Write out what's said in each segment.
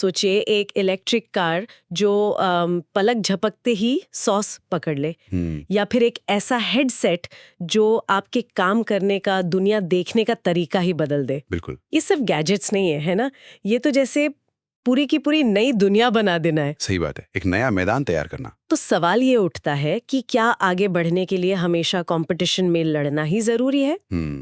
सोचिए एक electric car जो पलक झपकते ही सॉस पकड़ ले, या फिर एक ऐसा हेडसेट जो आपके काम करने का, दुनिया देखने का तरीका ही बदल दे। बिल्कुल। ये सिर्फ गैजेट्स नहीं है ना, ये तो जैसे पूरी की पूरी नई दुनिया बना देना है। सही बात है, एक नया मैदान तैयार करना। तो सवाल ये उठता है कि क्या आगे बढ़ने के लिए हमेशा कंपटीशन में लड़ना ही जरूरी है,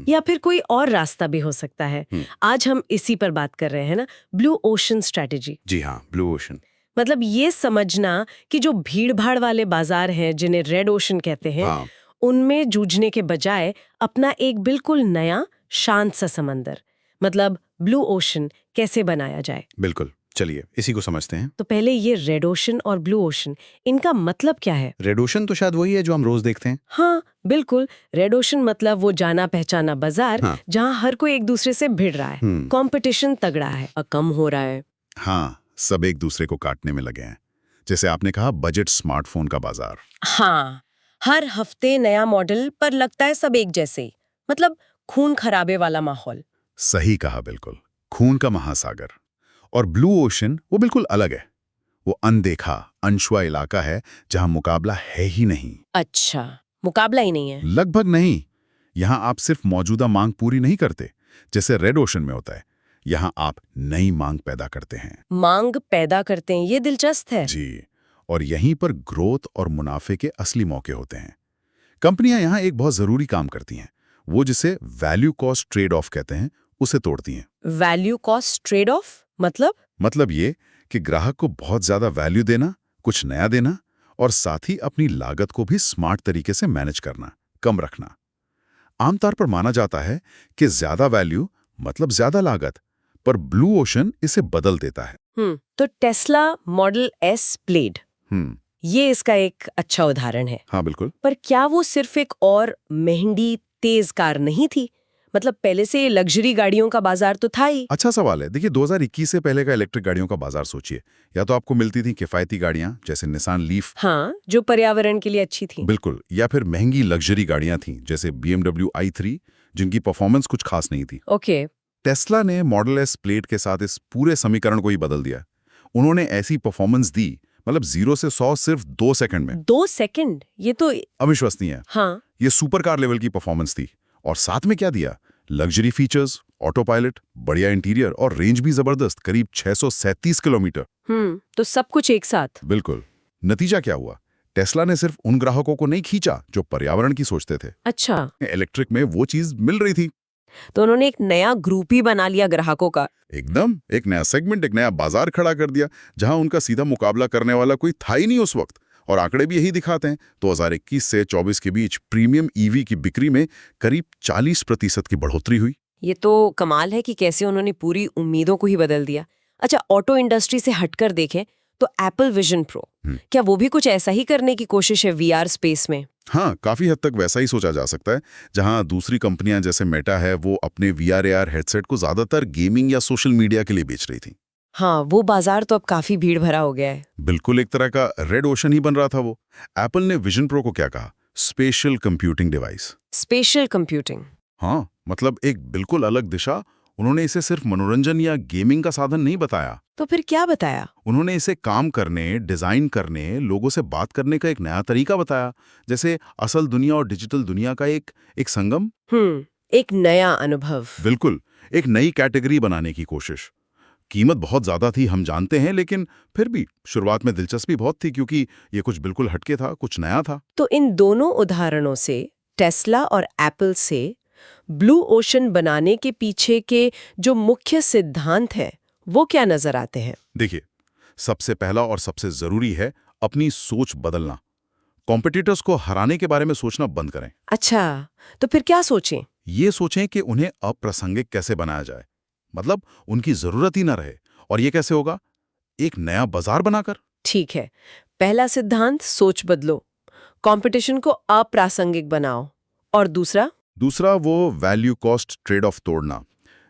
या फिर कोई और रास्ता भी हो सकता है? आज हम इसी पर बात कर रहे हैं ना, ब्लू ओशन स्ट्रेटेजी। जी हाँ, ब्लू ओशन मतलब ये समझना कि जो भीड़ भाड़ वाले बाजार हैं जिन्हें रेड ओशन कहते हैं, हाँ। उनमें जूझने के बजाय अपना एक बिल्कुल नया शांत सा समंदर, मतलब ब्लू ओशन कैसे बनाया जाए। बिल्कुल, चलिए इसी को समझते हैं। तो पहले ये रेड ओशन और ब्लू ओशन, इनका मतलब क्या है? रेड ओशन तो शायद वही है जो हम रोज देखते हैं। हाँ बिल्कुल, रेड ओशन मतलब वो जाना पहचाना बाजार, हाँ। जहाँ हर कोई एक दूसरे से भिड़ रहा है, कंपटीशन तगड़ा है और कम हो रहा है। हाँ, सब एक दूसरे को काटने में लगे हैं। जैसे आपने कहा, बजट स्मार्टफोन का बाजार। हाँ, हर हफ्ते नया मॉडल, पर लगता है सब एक जैसे ही। मतलब खून खराबे वाला माहौल। सही कहा, बिल्कुल, खून का महासागर। और ब्लू ओशन वो बिल्कुल अलग है। वो अनदेखा, अनछुआ इलाका है जहां मुकाबला है ही नहीं। अच्छा, मुकाबला ही नहीं है? लगभग नहीं। यहां आप सिर्फ मौजूदा मांग पूरी नहीं करते जैसे रेड ओशन में होता है। यहां आप नई मांग पैदा करते हैं। मांग पैदा करते हैं, ये दिलचस्प है। जी, और यहीं पर ग्रोथ और मुनाफे के असली मौके होते हैं। कंपनियां यहां एक बहुत जरूरी काम करती हैं, वो जिसे वैल्यू कॉस्ट ट्रेड ऑफ कहते हैं, उसे तोड़ती हैं। वैल्यू कॉस्ट ट्रेड ऑफ मतलब ये कि ग्राहक को बहुत ज्यादा वैल्यू देना, कुछ नया देना, और साथ ही अपनी लागत को भी स्मार्ट तरीके से मैनेज करना, कम रखना। आमतौर पर माना जाता है कि ज्यादा वैल्यू मतलब ज्यादा लागत, पर ब्लू ओशन इसे बदल देता है। तो टेस्ला मॉडल एस प्लेड, ये इसका एक अच्छा उदाहरण है। हाँ बिल्कुल। पर क्या वो सिर्फ एक और महंगी तेज कार नहीं थी? मतलब पहले से लग्जरी गाड़ियों का बाजार तो था ही। अच्छा सवाल है। देखिए, 2021 से पहले का इलेक्ट्रिक गाड़ियों का बाजार सोचिए। या तो आपको मिलती थी किफायती गाड़ियां जैसे निसान लीफ, हाँ, जो पर्यावरण के लिए अच्छी थी। बिल्कुल, या फिर महंगी लग्जरी गाड़ियां थीं जैसे BMW i3, जिनकी परफॉर्मेंस कुछ खास नहीं थी। ओके। टेस्ला ने मॉडल एस प्लेड के साथ इस पूरे समीकरण को ही बदल दिया। उन्होंने ऐसी परफॉर्मेंस दी, मतलब 0 से 100 सिर्फ 2 सेकंड में। 2 सेकंड? ये तो अविश्वसनीय है। हाँ। ये सुपर कार लेवल की परफॉर्मेंस थी। और साथ में क्या दिया? लग्जरी फीचर्स, ऑटो पायलट, बढ़िया इंटीरियर और रेंज भी जबरदस्त, करीब 637 किलोमीटर। तो सब कुछ एक साथ। बिल्कुल। नतीजा क्या हुआ? टेस्ला ने सिर्फ उन ग्राहकों को नहीं खींचा जो पर्यावरण की सोचते थे। अच्छा, इलेक्ट्रिक में वो चीज मिल रही थी। तो उन्होंने एक नया ग्रुप ही बना लिया ग्राहकों का। एकदम, एक नया सेगमेंट, एक नया बाजार खड़ा कर दिया, जहां उनका सीधा मुकाबला करने वाला कोई था ही नहीं उस वक्त। और आंकड़े भी यही दिखाते हैं। 2021 से 24 के बीच प्रीमियम ईवी की बिक्री में करीब 40% की बढ़ोतरी हुई। ये तो कमाल है कि कैसे उन्होंने पूरी उम्मीदों को ही बदल दिया। अच्छा, ऑटो इंडस्ट्री से हटकर देखें तो एप्पल विजन प्रो, क्या वो भी कुछ ऐसा ही करने की कोशिश है वीआर स्पेस में? हाँ, काफी हद तक वैसा ही सोचा जा सकता है। जहां दूसरी कंपनियां जैसे मेटा है, वो अपने VR AR हेडसेट को ज्यादातर गेमिंग या सोशल मीडिया के लिए बेच रही थी। हाँ, वो बाजार तो अब काफी भीड़ भरा हो गया है। बिल्कुल, एक तरह का रेड ओशन ही बन रहा था वो। एप्पल ने विजन प्रो को क्या कहा? Special computing device. Special computing? हाँ, मतलब एक बिल्कुल अलग दिशा। उन्होंने इसे सिर्फ मनोरंजन या गेमिंग का साधन नहीं बताया। तो फिर क्या बताया? उन्होंने इसे काम करने, डिजाइन करने, लोगों से बात करने का एक नया तरीका बताया। जैसे असल दुनिया और डिजिटल दुनिया का एक संगम। एक नया अनुभव। बिल्कुल, एक नई कैटेगरी बनाने की कोशिश। कीमत बहुत ज्यादा थी, हम जानते हैं, लेकिन फिर भी शुरुआत में दिलचस्पी बहुत थी, क्योंकि ये कुछ बिल्कुल हटके था, कुछ नया था। तो इन दोनों उदाहरणों से, टेस्ला और एप्पल से, ब्लू ओशन बनाने के पीछे के जो मुख्य सिद्धांत हैं, वो क्या नजर आते हैं? देखिए, सबसे पहला और सबसे जरूरी है अपनी सोच बदलना। कॉम्पिटिटर्स को हराने के बारे में सोचना बंद करें। अच्छा, तो फिर क्या सोचें? ये सोचें कि उन्हें अप्रासंगिक कैसे बनाया जाए, मतलब उनकी जरूरत ही ना रहे। और ये कैसे होगा? एक नया बाजार बनाकर। ठीक है, पहला सिद्धांत सोच बदलो, कंपटीशन को अप्रासंगिक बनाओ। और दूसरा वो वैल्यू कॉस्ट ट्रेड ऑफ तोड़ना।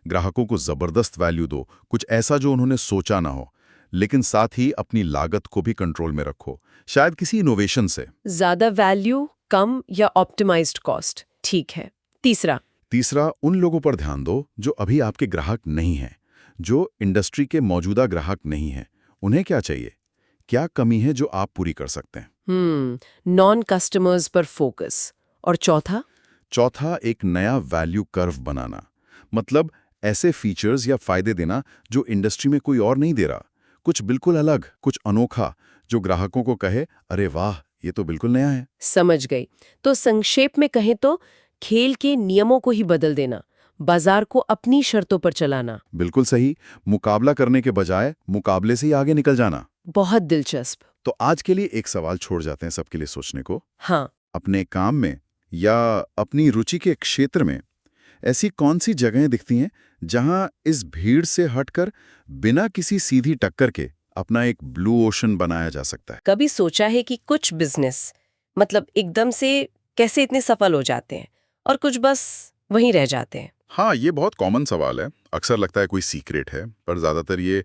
ग्राहकों को जबरदस्त वैल्यू दो, कुछ ऐसा जो उन्होंने सोचा ना हो, लेकिन साथ ही अपनी लागत को भी कंट्रोल में रखो, शायद किसी इनोवेशन से। ज्यादा वैल्यू, कम या ऑप्टिमाइज्ड कॉस्ट। ठीक है। तीसरा उन लोगों पर ध्यान दो जो अभी आपके ग्राहक नहीं हैं, जो इंडस्ट्री के मौजूदा ग्राहक नहीं हैं, उन्हें क्या चाहिए? क्या कमी है जो आप पूरी कर सकते हैं? नॉन कस्टमर्स पर फोकस। और चौथा? चौथा, एक नया वैल्यू कर्व बनाना। मतलब ऐसे फीचर्स या फायदे देना जो इंडस्ट्री में कोई और नहीं दे रहा। कुछ बिल्कुल अलग, कुछ अनोखा, जो ग्राहकों को कहे, अरे वाह, ये तो बिल्कुल नया है। समझ गई। तो संक्षेप में कहें तो खेल के नियमों को ही बदल देना, बाजार को अपनी शर्तों पर चलाना। बिल्कुल सही। मुकाबला करने के बजाय मुकाबले से ही आगे निकल जाना। बहुत दिलचस्प। तो आज के लिए एक सवाल छोड़ जाते हैं सबके लिए सोचने को। हाँ। अपने काम में या अपनी रुचि के क्षेत्र में ऐसी कौन सी जगहें दिखती हैं जहां इस भीड़ से हटकर बिना किसी सीधी टक्कर के अपना एक ब्लू ओशन बनाया जा सकता है? कभी सोचा है कि कुछ बिजनेस मतलब एकदम से कैसे इतने सफल हो जाते हैं और कुछ बस वहीं रह जाते हैं? हाँ, ये बहुत कॉमन सवाल है। अक्सर लगता है कोई सीक्रेट है, पर ज्यादातर ये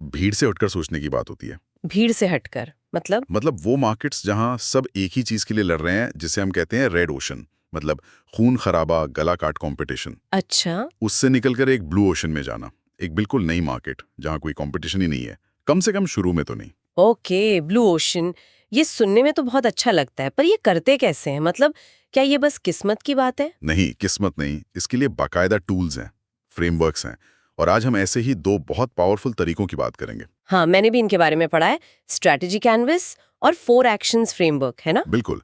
भीड़ से हटकर सोचने की बात होती है। भीड़ से हटकर मतलब वो मार्केट्स जहां सब एक ही चीज के लिए लड़ रहे हैं, जिसे हम कहते हैं रेड ओशन, मतलब खून खराबा, गला काट कंपटीशन। अच्छा। उससे निकलकर एक ब्लू ओशन में जाना, एक बिल्कुल नई मार्केट जहां कोई कंपटीशन ही नहीं है, कम से कम शुरू में तो नहीं। Okay, blue ocean. ये सुनने में तो बहुत अच्छा लगता है, पर ये करते कैसे हैं? मतलब क्या ये बस किस्मत की बात है? नहीं, किस्मत नहीं, इसके लिए बाकायदा टूल्स हैं, फ्रेमवर्क्स हैं, और आज हम ऐसे ही दो बहुत पावरफुल तरीकों की बात करेंगे। हाँ, मैंने भी इनके बारे में पढ़ा है। स्ट्रैटेजी कैनवस और 4 एक्शंस फ्रेमवर्क, है ना? बिल्कुल,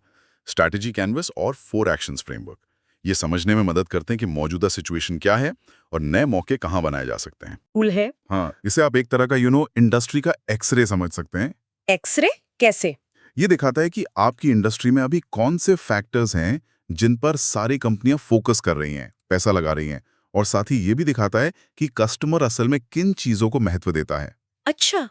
स्ट्रैटेजी कैनवस और 4 एक्शंस फ्रेमवर्क ये समझने में मदद करते हैं कि मौजूदा सिचुएशन क्या है और नए मौके कहां बनाए जा सकते हैं। कूल है। हाँ, इसे आप एक तरह का इंडस्ट्री का एक्सरे समझ सकते हैं। एक्सरे कैसे? ये दिखाता है कि आपकी इंडस्ट्री में अभी कौन से फैक्टर्स हैं जिन पर सारी कंपनियां फोकस कर रही हैं, पैसा लगा रही हैं, और साथ ही ये भी दिखाता है कि कस्टमर असल में किन चीजों को महत्व देता है। अच्छा,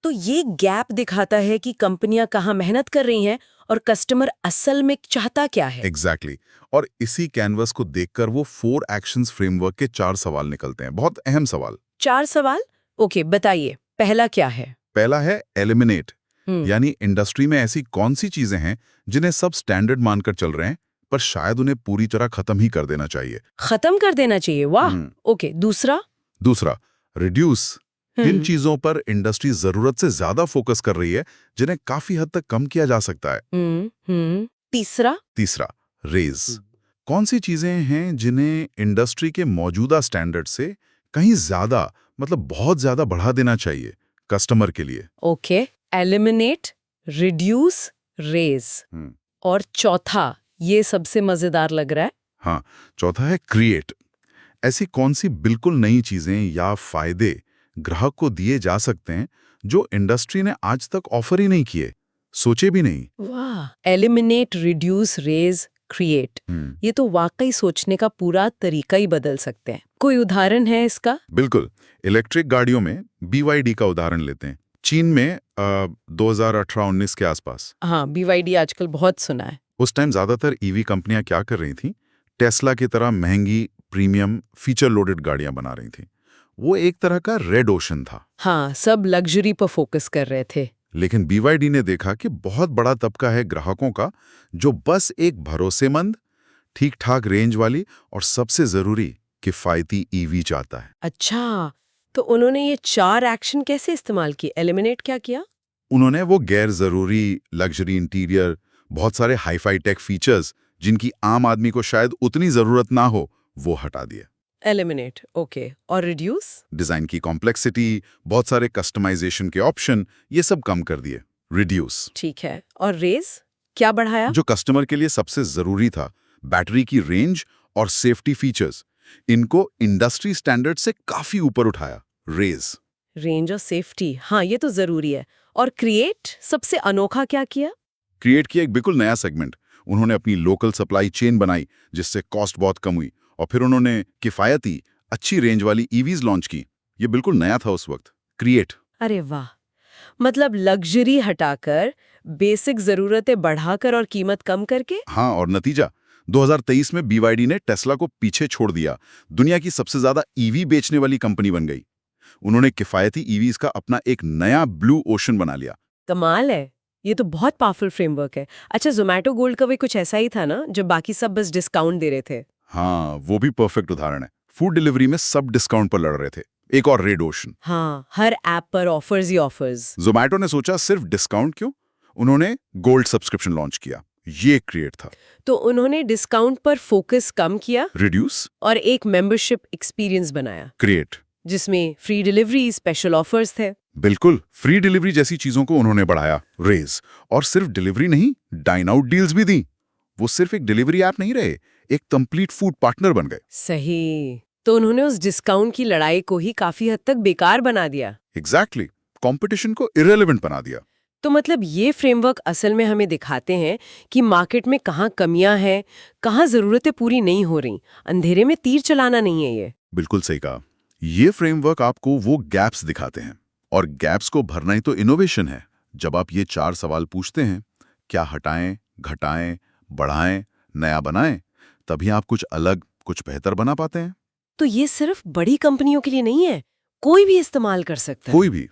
तो ये गैप दिखाता है कि कंपनियां कहाँ मेहनत कर रही हैं और कस्टमर असल में चाहता क्या है। एग्जैक्टली। और इसी कैनवस को देखकर वो 4 एक्शंस फ्रेमवर्क के 4 सवाल निकलते हैं, बहुत अहम सवाल। 4 सवाल? ओके, बताइए, पहला क्या है? पहला है एलिमिनेट, हम्म। यानी इंडस्ट्री में ऐसी कौन सी चीजें हैं जिन्हें सब स्टैंडर्ड मानकर चल रहे हैं, पर शायद उन्हें पूरी तरह खत्म ही कर देना चाहिए। खत्म कर देना चाहिए, वाह। ओके, दूसरा? दूसरा, रिड्यूस, किन चीजों पर इंडस्ट्री जरूरत से ज्यादा फोकस कर रही है जिन्हें काफी हद तक कम किया जा सकता है। तीसरा? तीसरा, रेज, कौन सी चीजें हैं जिन्हें इंडस्ट्री के मौजूदा स्टैंडर्ड से कहीं ज्यादा, मतलब बहुत ज्यादा बढ़ा देना चाहिए कस्टमर के लिए। Okay, eliminate, reduce, raise. और चौथा, ये सबसे मजेदार लग रहा है। हाँ, चौथा है क्रिएट, ऐसी कौन सी बिल्कुल नई चीजें या फायदे ग्राहक को दिए जा सकते हैं जो इंडस्ट्री ने आज तक ऑफर ही नहीं किए, सोचे भी नहीं। वाह, एलिमिनेट, रिड्यूस, रेज, क्रिएट, ये तो वाकई सोचने का पूरा तरीका ही बदल सकते हैं। कोई उदाहरण है इसका? बिल्कुल, इलेक्ट्रिक गाड़ियों में BYD का उदाहरण लेते हैं। चीन में 2018-19 के आसपास। हाँ, BYD आजकल बहुत सुना है। उस टाइम ज्यादातर EV कंपनियां क्या कर रही थीं? टेस्ला की तरह महंगी, प्रीमियम, फीचर लोडेड गाड़ियां बना रही थीं। वो एक तरह का रेड ओशन था। हाँ, सब लग्जरी पर फोकस कर रहे थे। लेकिन BYD ने देखा कि बहुत बड़ा तबका है ग्राहकों का जो बस एक भरोसेमंद, ठीक-ठाक रेंज वाली और सबसे जरूरी किफायती EV चाहता है। अच्छा, तो उन्होंने ये 4 एक्शन कैसे इस्तेमाल किए? एलिमिनेट क्या किया? उन्होंने वो गैर जरूरी लग्जरी इंटीरियर, बहुत सारे हाई-फाई टेक फीचर्स जिनकी आम आदमी को शायद उतनी जरूरत ना हो, वो हटा दिए। Eliminate, okay. और रिड्यूस? डिजाइन की कॉम्प्लेक्सिटी, बहुत सारे कस्टमाइजेशन के ऑप्शन, ये सब कम कर दिए। रिड्यूस। ठीक है। और रेज क्या बढ़ाया? जो कस्टमर के लिए सबसे जरूरी था, बैटरी की रेंज और सेफ्टी फीचर्स, इनको इंडस्ट्री स्टैंडर्ड से काफी ऊपर उठाया। रेज। रेंज और सेफ्टी, हाँ ये तो जरूरी है। और क्रिएट, सबसे अनोखा क्या किया? क्रिएट किया एक बिल्कुल नया सेगमेंट। उन्होंने अपनी लोकल सप्लाई चेन बनाई जिससे कॉस्ट बहुत कम हुई, और फिर उन्होंने किफायती, अच्छी रेंज वाली EVs लॉन्च की। ये बिल्कुल नया था उस वक्त। क्रिएट। अरे वाह, मतलब लग्जरी हटाकर, बेसिक जरूरतें बढ़ाकर और कीमत कम करके। हाँ, और नतीजा 2023 में BYD ने टेस्ला को पीछे छोड़ दिया, दुनिया की सबसे ज्यादा EV बेचने वाली कंपनी बन गई। उन्होंने किफायती EVs का अपना एक नया ब्लू ओशन बना लिया। कमाल है, ये तो बहुत पावरफुल फ्रेमवर्क है। अच्छा, जोमेटो गोल्ड का भी कुछ ऐसा ही था ना, जब बाकी सब बस डिस्काउंट दे रहे थे। हाँ, वो भी परफेक्ट उदाहरण है। फूड डिलीवरी में सब डिस्काउंट पर लड़ रहे थे। एक और रेड ओशन। हाँ, हर ऐप पर ऑफर्स ही ऑफर्स। जोमैटो ने सोचा सिर्फ डिस्काउंट क्यों, उन्होंने गोल्ड सब्सक्रिप्शन लॉन्च किया। ये क्रिएट था। तो उन्होंने डिस्काउंट पर फोकस कम किया, रिड्यूस और एक मेंबरशिप एक्सपीरियंस बनाया, क्रिएट, जिसमें फ्री डिलीवरी, स्पेशल ऑफर्स थे। बिल्कुल फ्री डिलीवरी जैसी चीजों को उन्होंने बढ़ाया, रेज। और सिर्फ डिलीवरी नहीं, डाइन आउट डील्स भी दी। वो सिर्फ एक डिलीवरी ऐप नहीं रहे, एक कंप्लीट फूड पार्टनर बन गए। सही। तो उन्होंने उस डिस्काउंट की लड़ाई को ही काफी हद तक बेकार बना दिया। एग्जैक्टली, कंपटीशन को इरेलेवेंट बना दिया। तो मतलब ये फ्रेमवर्क असल में हमें दिखाते हैं कि मार्केट में कहाँ कमियां हैं, कहाँ जरूरतें पूरी नहीं हो रही। अंधेरे में तीर चलाना नहीं है ये। बिल्कुल सही कहा। ये फ्रेमवर्क आपको वो गैप्स दिखाते हैं, और गैप्स को भरना ही तो इनोवेशन है। जब आप ये 4 सवाल पूछते हैं, क्या हटाएं, घटाएं, बढ़ाएं, नया बनाएं, तभी आप कुछ अलग, कुछ बेहतर बना पाते हैं। तो ये सिर्फ बड़ी कंपनियों के लिए नहीं है, कोई भी इस्तेमाल कर सकता है। कोई भी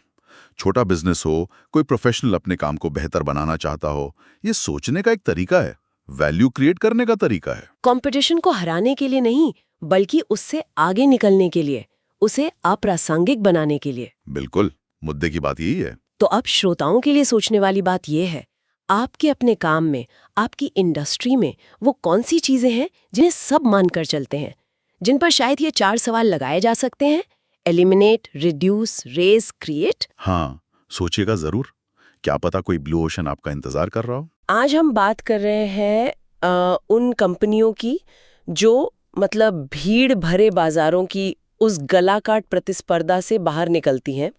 छोटा बिजनेस हो, कोई प्रोफेशनल अपने काम को बेहतर बनाना चाहता हो, ये सोचने का एक तरीका है, वैल्यू क्रिएट करने का तरीका है। कंपटीशन को हराने के लिए नहीं, बल्कि उससे आगे निकलने के लिए, उसे अप्रासंगिक बनाने के लिए। बिल्कुल, मुद्दे की बात यही है। तो अब श्रोताओं के लिए सोचने वाली बात यह है, आपके अपने काम में, आपकी इंडस्ट्री में वो कौन सी चीजें हैं जिन्हें सब मानकर चलते हैं, जिन पर शायद ये 4 सवाल लगाए जा सकते हैं? Eliminate, reduce, raise, create. हाँ, सोचिएगा जरूर। क्या पता कोई ब्लू ओशन आपका इंतजार कर रहा हो। आज हम बात कर रहे हैं उन कंपनियों की जो मतलब भीड़ भरे बाजारों की उस गलाकाट प्रतिस्पर्धा से बाहर निकलती हैं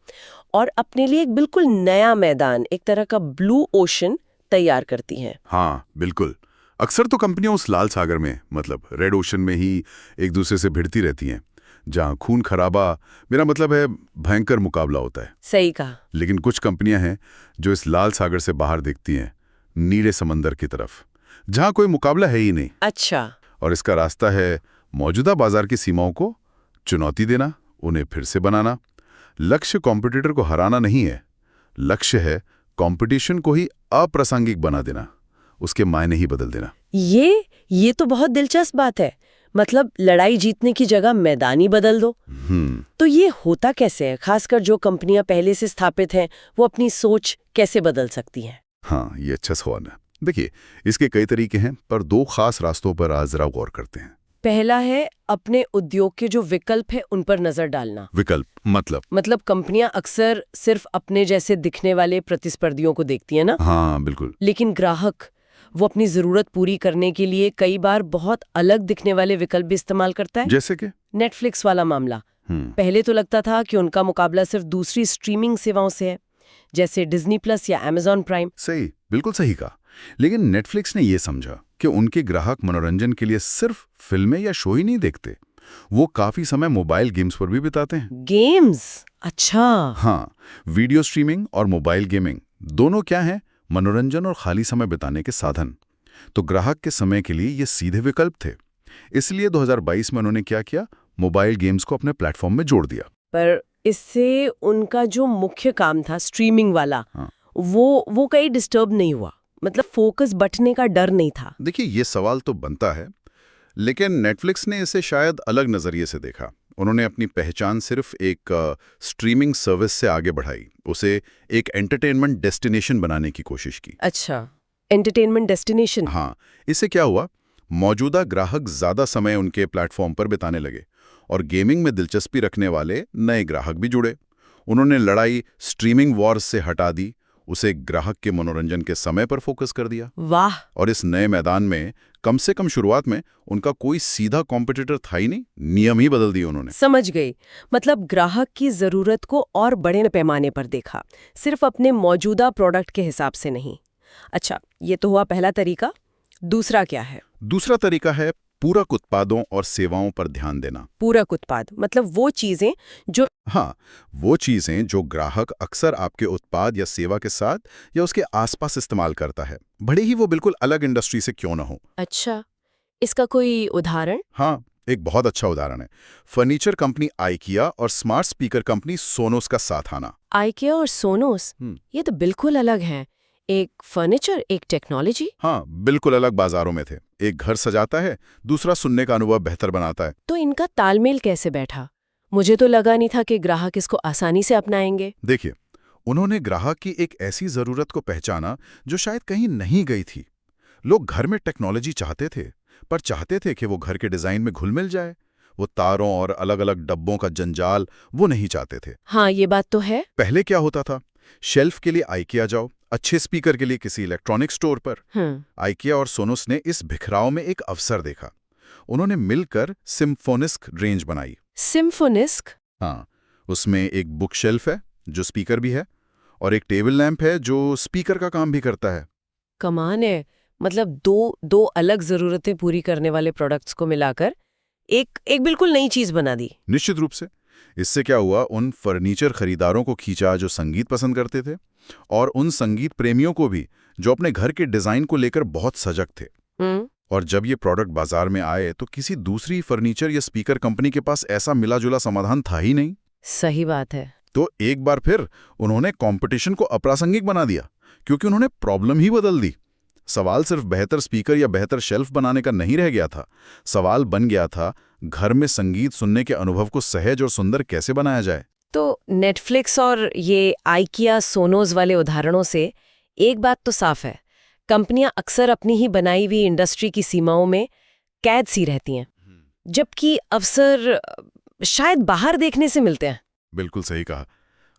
और अपने लिए एक बिल्कुल नया मैदान, एक तरह का ब्लू ओशन तैयार करती हैं। हाँ, बिल्कुल। अक्सर तो कंपनियां उस लाल सागर में, मतलब रेड ओशन में ही एक दूसरे से भिड़ती रहती हैं, जहां खून खराबा, मेरा मतलब है भयंकर मुकाबला होता है। सही कहा। लेकिन कुछ कंपनियां हैं जो इस लाल सागर से बाहर देखती हैं, नीले समंदर की तरफ, जहां कोई मुकाबला है ही नहीं। अच्छा। और इसका रास्ता है मौजूदा बाजार की सीमाओं को चुनौती देना, उन्हें फिर से बनाना। लक्ष्य कॉम्पिटिटर को हराना नहीं है, लक्ष्य है कंपटीशन को ही अप्रासंगिक बना देना, उसके मायने ही बदल देना। ये तो बहुत दिलचस्प बात है। मतलब लड़ाई जीतने की जगह मैदान ही बदल दो। तो ये होता कैसे है? खासकर जो कंपनियां पहले से स्थापित हैं, वो अपनी सोच कैसे बदल सकती हैं? हाँ, ये अच्छा सवाल है। देखिए, इसके कई तरीके हैं, पर 2 खास रास्तों पर आज जरा गौर करते हैं। पहला है अपने उद्योग के जो विकल्प है उन पर नजर डालना। विकल्प मतलब कंपनियां अक्सर सिर्फ अपने जैसे दिखने वाले प्रतिस्पर्धियों को देखती है ना। हाँ, बिल्कुल। लेकिन ग्राहक वो अपनी जरूरत पूरी करने के लिए कई बार बहुत अलग दिखने वाले विकल्प भी इस्तेमाल करता है। जैसे कि नेटफ्लिक्स वाला मामला। पहले तो लगता था कि उनका मुकाबला सिर्फ दूसरी स्ट्रीमिंग सेवाओं से है, जैसे डिज्नी प्लस या अमेजॉन प्राइम। सही, बिल्कुल सही कहा। लेकिन नेटफ्लिक्स ने ये समझा कि उनके ग्राहक मनोरंजन के लिए सिर्फ फिल्में या शो ही नहीं देखते, वो काफी समय मोबाइल गेम्स पर भी बिताते हैं। गेम्स? अच्छा। हाँ, वीडियो स्ट्रीमिंग और मोबाइल गेमिंग दोनों क्या है, मनोरंजन और खाली समय बिताने के साधन। तो ग्राहक के समय के लिए ये सीधे विकल्प थे। इसलिए 2022 में उन्होंने क्या किया, मोबाइल गेम्स को अपने प्लेटफॉर्म में जोड़ दिया। पर इससे उनका जो मुख्य काम था स्ट्रीमिंग वाला, हाँ। वो कहीं डिस्टर्ब नहीं हुआ? मतलब फोकस बटने का डर नहीं था? देखिए, ये सवाल तो बनता है, लेकिन नेटफ्लिक्स ने इसे शायद अलग नजरिए से देखा। उन्होंने अपनी पहचान सिर्फ एक स्ट्रीमिंग सर्विस से आगे बढ़ाई, उसे एक एंटरटेनमेंट डेस्टिनेशन बनाने की कोशिश की। अच्छा, एंटरटेनमेंट डेस्टिनेशन। हाँ, इससे क्या हुआ, मौजूदा ग्राहक ज्यादा समय उनके प्लेटफॉर्म पर बिताने लगे और गेमिंग में दिलचस्पी रखने वाले नए ग्राहक भी जुड़े। उन्होंने लड़ाई स्ट्रीमिंग वॉर्स से हटा दी, उसे ग्राहक के मनोरंजन के समय पर फोकस कर दिया। वाह। और इस नए मैदान में कम से कम शुरुआत में उनका कोई सीधा कॉम्पिटिटर था ही नहीं, नियम ही बदल दिए उन्होंने। समझ गई। मतलब ग्राहक की जरूरत को और बड़े पैमाने पर देखा, सिर्फ अपने मौजूदा प्रोडक्ट के हिसाब से नहीं। अच्छा, ये तो हुआ पहला तरीका। दूसरा क्या है? दूसरा तरीका है पूरक उत्पादों और सेवाओं पर ध्यान देना। पूरक उत्पाद मतलब वो चीजें जो हाँ, वो चीजें जो ग्राहक अक्सर आपके उत्पाद या सेवा के साथ या उसके आसपास इस्तेमाल करता है, भले ही वो बिल्कुल अलग इंडस्ट्री से क्यों ना हो। अच्छा, इसका कोई उदाहरण? हाँ, एक बहुत अच्छा उदाहरण है फर्नीचर कंपनी आइकिया और स्मार्ट स्पीकर कंपनी सोनोस का साथ आना। आइकिया और सोनोस, ये तो बिल्कुल अलग हैं। एक फर्नीचर, एक टेक्नोलॉजी। हाँ, बिल्कुल अलग बाजारों में थे। एक घर सजाता है, दूसरा सुनने का अनुभव बेहतर बनाता है। तो इनका तालमेल कैसे बैठा? मुझे तो लगा नहीं था कि ग्राहक इसको आसानी से अपनाएंगे। देखिए, उन्होंने ग्राहक की एक ऐसी जरूरत को पहचाना जो शायद कहीं नहीं गई थी। लोग घर में टेक्नोलॉजी चाहते थे, पर चाहते थे कि वो घर के डिजाइन में घुल मिल जाए। वो तारों और अलग-अलग डब्बों का जंजाल वो नहीं चाहते थे। हाँ, ये बात तो है। पहले क्या होता था, शेल्फ के लिए आइकिया जाओ, अच्छे स्पीकर के लिए किसी इलेक्ट्रॉनिक स्टोर पर। आइकिया और सोनोस ने इस बिखराव में एक अवसर देखा। उन्होंने मिलकर सिम्फोनिस्क रेंज बनाई। सिम्फोनिस्क? हाँ, उसमें एक बुक शेल्फ है जो स्पीकर भी है, और एक टेबल लैंप है जो स्पीकर का काम भी करता है। कमाल है। मतलब दो अलग जरूरतें पूरी करने वाले प्रोडक्ट्स को मिलाकर एक बिल्कुल नई चीज बना दी। निश्चित रूप से। इससे क्या हुआ, उन फर्नीचर खरीदारों को खींचा जो संगीत पसंद करते थे, और उन संगीत प्रेमियों को भी जो अपने घर के डिजाइन को लेकर बहुत सजग थे। और जब ये प्रोडक्ट बाजार में आए तो किसी दूसरी फर्नीचर या स्पीकर कंपनी के पास ऐसा मिला-जुला समाधान था ही नहीं। सही बात है। तो एक बार फिर उन्होंने कंपटीशन को अप्रासंगिक बना दिया, क्योंकि उन्होंने प्रॉब्लम ही बदल दी। सवाल सिर्फ बेहतर स्पीकर या बेहतर शेल्फ बनाने का नहीं रह गया था। सवाल बन गया था, घर में संगीत सुनने के अनुभव को सहज और सुंदर कैसे बनाया जाए। तो नेटफ्लिक्स और ये आइकिया सोनोस वाले उदाहरणों से एक बात तो साफ है, कंपनियां अक्सर अपनी ही बनाई हुई इंडस्ट्री की सीमाओं में कैद सी रहती हैं, जबकि अवसर शायद बाहर देखने से मिलते हैं। बिल्कुल सही कहा।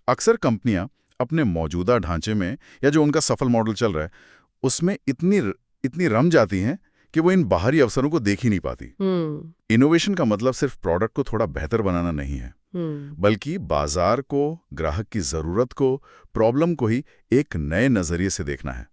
अक्सर कंपनियां अपने मौजूदा ढांचे में या जो उनका सफल मॉडल चल रहा है उसमें इतनी रम जाती हैं कि वो इन बाहरी अवसरों को देख ही नहीं पाती। इनोवेशन का मतलब सिर्फ प्रोडक्ट को थोड़ा बेहतर बनाना नहीं है, बल्कि बाजार को, ग्राहक की जरूरत को, प्रॉब्लम को ही एक नए नजरिए से देखना है।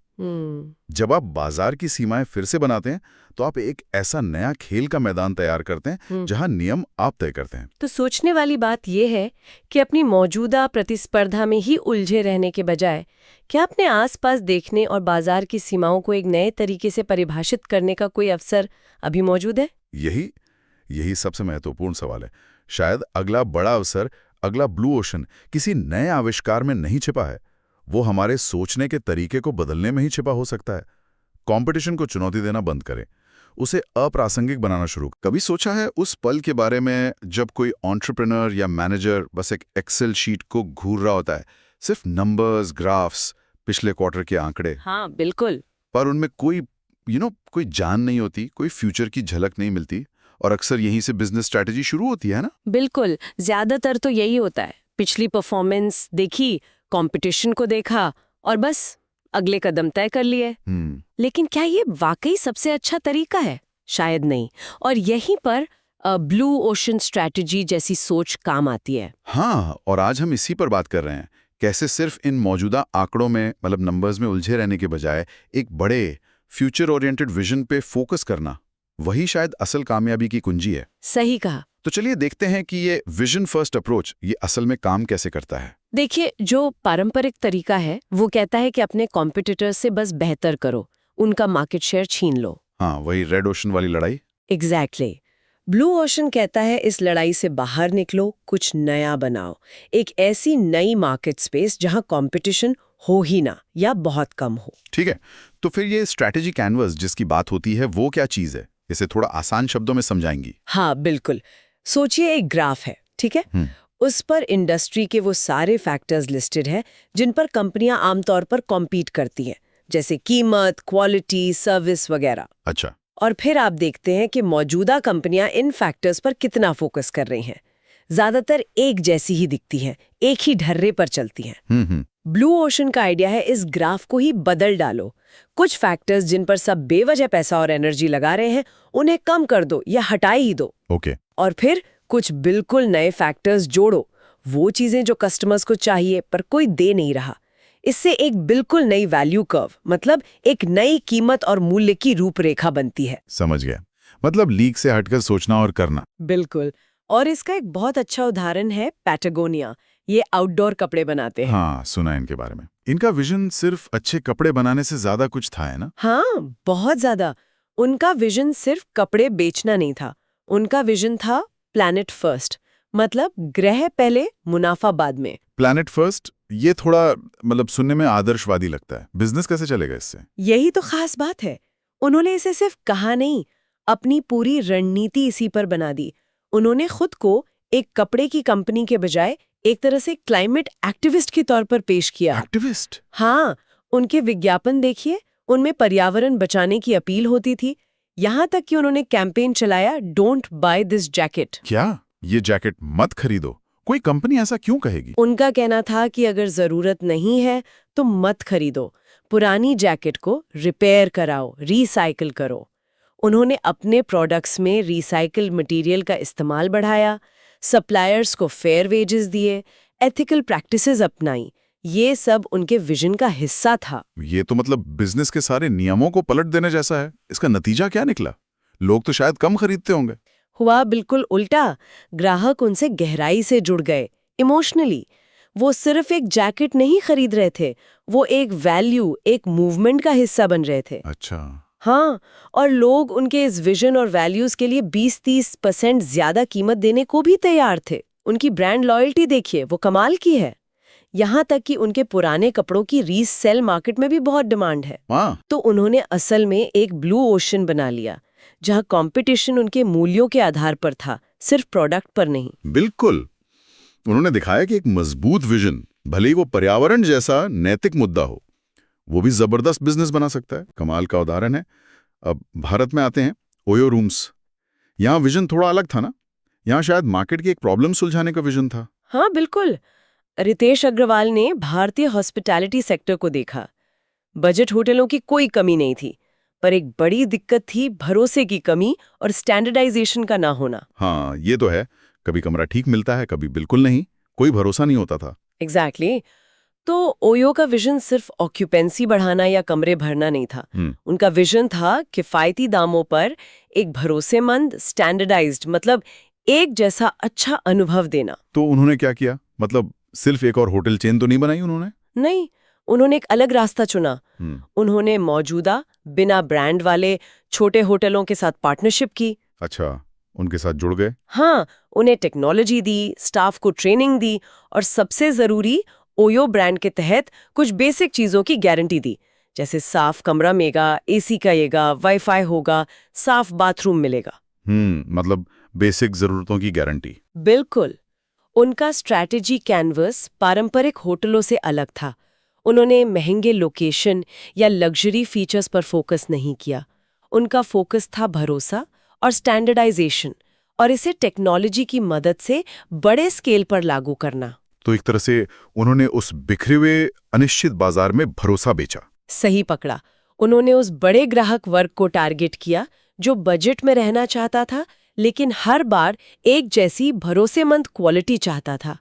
जब आप बाजार की सीमाएं फिर से बनाते हैं तो आप एक ऐसा नया खेल का मैदान तैयार करते हैं जहां नियम आप तय करते हैं। तो सोचने वाली बात यह है कि अपनी मौजूदा प्रतिस्पर्धा में ही उलझे रहने के बजाय क्या अपने आसपास देखने और बाजार की सीमाओं को एक नए तरीके से परिभाषित करने का कोई अवसर अभी मौजूद है? यही सबसे महत्वपूर्ण सवाल है। शायद अगला बड़ा अवसर, अगला ब्लू ओशन किसी नए आविष्कार में नहीं छिपा है, वो हमारे सोचने के तरीके को बदलने में ही छिपा हो सकता है। कंपटीशन को चुनौती देना बंद करें, उसे अप्रासंगिक बनाना शुरू। कभी सोचा है उस पल के बारे में जब कोई एंटरप्रेन्योर या मैनेजर बस एक एक्सेल शीट को घूर रहा होता है, सिर्फ नंबर्स, ग्राफ्स, पिछले क्वार्टर के आंकड़े। हाँ, बिल्कुल। पर उनमें कोई जान नहीं होती, कोई फ्यूचर की झलक नहीं मिलती, और अक्सर यहीं से बिजनेस स्ट्रैटेजी शुरू होती है ना। बिल्कुल, ज्यादातर तो यही होता है। पिछली परफॉर्मेंस देखी, कंपटीशन को देखा और बस अगले कदम तय कर लिए। लेकिन क्या ये वाकई सबसे अच्छा तरीका है? शायद नहीं। और यहीं पर ब्लू ओशन स्ट्रैटेजी जैसी सोच काम आती है। हाँ, और आज हम इसी पर बात कर रहे हैं। कैसे सिर्फ इन मौजूदा आंकड़ों में, मतलब नंबर्स में उलझे रहने के बजाय एक बड़े फ्यूचर ओरिएंटेड विजन पे फोकस करना, वही शायद असल कामयाबी की कुंजी है। सही कहा। तो चलिए देखते हैं कि ये विजन फर्स्ट अप्रोच ये असल में काम कैसे करता है। देखिए, जो पारंपरिक तरीका है वो कहता है कि अपने कॉम्पिटिटर से बस बेहतर करो, उनका मार्केट शेयर छीन लो। हाँ, वही रेड ओशन वाली लड़ाई। एग्जैक्टली। ब्लू ओशन कहता है इस लड़ाई से बाहर निकलो, कुछ नया बनाओ, एक ऐसी नई मार्केट स्पेस जहां कंपटीशन हो ही ना या बहुत कम हो। ठीक है, तो फिर ये स्ट्रैटेजी कैनवस जिसकी बात होती है वो क्या चीज है, इसे थोड़ा आसान शब्दों में समझाएंगी? हाँ, बिल्कुल। सोचिए एक ग्राफ है, ठीक है? उस पर इंडस्ट्री के वो सारे फैक्टर्स लिस्टेड है जिन पर कंपनियां आमतौर पर कॉम्पीट करती हैं, जैसे कीमत, क्वालिटी, सर्विस वगैरह। अच्छा। और फिर आप देखते हैं कि मौजूदा कंपनियां इन फैक्टर्स पर कितना फोकस कर रही हैं। ज्यादातर एक जैसी ही दिखती हैं, एक ही ढर्रे पर चलती हैं। ब्लू ओशन का आइडिया है इस ग्राफ को ही बदल डालो। कुछ फैक्टर्स जिन पर सब बेवजह पैसा और एनर्जी लगा रहे हैं उन्हें कम कर दो या हटा ही दो। ओके। और फिर कुछ बिल्कुल नए फैक्टर्स जोड़ो, वो चीजें जो कस्टमर्स को चाहिए पर कोई दे नहीं रहा। इससे एक बिल्कुल नई वैल्यू कर्व, मतलब एक नई कीमत और मूल्य की रूपरेखा बनती है। समझ गया, मतलब लीक से हटकर सोचना और करना। बिल्कुल। और इसका एक बहुत अच्छा उदाहरण है पैटागोनिया। ये आउटडोर कपड़े बनाते हैं। हाँ, सुना है इनके बारे में। इनका विजन सिर्फ अच्छे कपड़े बनाने से ज्यादा कुछ था, है ना? हाँ, बहुत ज्यादा। उनका विजन सिर्फ कपड़े बेचना नहीं था, उनका विजन था प्लैनेट फर्स्ट, मतलब ग्रह पहले मुनाफा बाद में। प्लैनेट फर्स्ट, ये थोड़ा मतलब सुनने में आदर्शवादी लगता है। बिजनेस कैसे चलेगा इससे? यही तो खास बात है। उन्होंने इसे सिर्फ कहा नहीं, अपनी पूरी रणनीति इसी पर बना दी। उन्होंने खुद को एक कपड़े की कंपनी के बजाय एक तरह से क्लाइमेट एक्टिविस्ट के तौर पर पेश किया। एक्टिविस्ट? हाँ, उनके विज्ञापन देखिए, उनमें पर्यावरण बचाने की अपील होती थी। यहाँ तक कि उन्होंने कैंपेन चलाया, डोंट बाय दिस जैकेट। क्या? ये जैकेट मत खरीदो? कोई कंपनी ऐसा क्यों कहेगी? उनका कहना था कि अगर जरूरत नहीं है तो मत खरीदो, पुरानी जैकेट को रिपेयर कराओ, रिसाइकिल करो। उन्होंने अपने प्रोडक्ट्स में रिसाइकिल मटेरियल का इस्तेमाल बढ़ाया, सप्लायर्स को फेयर वेजेस दिए, एथिकल प्रैक्टिसेस अपनाई। ये सब उनके विजन का हिस्सा था। ये तो मतलब बिजनेस के सारे नियमों को पलट देने जैसा है। इसका नतीजा क्या निकला? लोग तो शायद कम खरीदते होंगे। हुआ बिल्कुल उल्टा। ग्राहक उनसे गहराई से जुड़ गए, इमोशनली। वो सिर्फ एक जैकेट नहीं खरीद रहे थे, वो एक वैल्यू, एक मूवमेंट का हिस्सा बन रहे थे। अच्छा। हाँ, और लोग उनके इस विजन और वैल्यूज के लिए 20-30% ज्यादा कीमत देने को भी तैयार थे। उनकी ब्रांड लॉयल्टी देखिए, वो कमाल की है। यहाँ तक कि उनके पुराने कपड़ों की रीसेल मार्केट में भी बहुत डिमांड है। तो उन्होंने असल में एक ब्लू ओशन बना लिया, जहाँ कंपटीशन उनके मूल्यों के आधार पर था, सिर्फ प्रोडक्ट पर नहीं। बिल्कुल। उन्होंने दिखाया कि एक मजबूत विजन, भले ही वो पर्यावरण जैसा नैतिक मुद्दा हो, वो भी जबरदस्त बिजनेस बना सकता है। कमाल का उदाहरण है। अब भारत में आते हैं, ओयो रूम्स। यहाँ विजन थोड़ा अलग था ना? यहाँ शायद मार्केट की एक प्रॉब्लम सुलझाने का विजन था। हाँ बिल्कुल। रितेश अग्रवाल ने भारतीय हॉस्पिटैलिटी सेक्टर को देखा। बजट होटलों की कोई कमी नहीं थी, पर एक बड़ी दिक्कत थी भरोसे की कमी और स्टैंडर्डाइजेशन का ना होना। हाँ, ये तो है। कभी कमरा ठीक मिलता है, कभी बिल्कुल नहीं। कोई भरोसा नहीं होता था। एग्जैक्टली। तो ओयो का विजन सिर्फ ऑक्यूपेंसी बढ़ाना या कमरे भरना नहीं था। उनका विजन था किफायती दामों पर एक भरोसेमंद, स्टैंडर्डाइज्ड, मतलब एक जैसा अच्छा अनुभव देना। तो उन्होंने क्या किया? मतलब सिर्फ एक और होटल चेन तो नहीं बनाई उन्होंने? नहीं, उन्होंने एक अलग रास्ता चुना। उन्होंने मौजूदा बिना ब्रांड वाले छोटे होटलों के साथ पार्टनरशिप की। अच्छा, उनके साथ जुड़ गए? हाँ, उन्हें टेक्नोलॉजी दी, स्टाफ को ट्रेनिंग दी, और सबसे जरूरी, ओयो ब्रांड के तहत कुछ बेसिक चीजों की गारंटी दी, जैसे साफ कमरा मिलेगा, एसी का येगा, वाईफाई होगा, साफ बाथरूम मिलेगा। मतलब बेसिक जरूरतों की गारंटी। बिल्कुल। उनका स्ट्रैटेजी कैनवस पारंपरिक होटलों से अलग था। उन्होंने महंगे लोकेशन या लग्जरी फीचर्स पर फोकस नहीं किया। उनका फोकस था भरोसा और स्टैंडर्डाइजेशन, और इसे टेक्नोलॉजी की मदद से बड़े स्केल पर लागू करना। तो एक तरह से उन्होंने उस बिखरे हुए अनिश्चित बाजार में भरोसा बेचा। सही पकड़ा। उन्होंने उस बड़े ग्राहक वर्ग को टारगेट किया जो बजट में रहना चाहता था, लेकिन हर बार एक जैसी भरोसेमंद क्वालिटी चाहता था।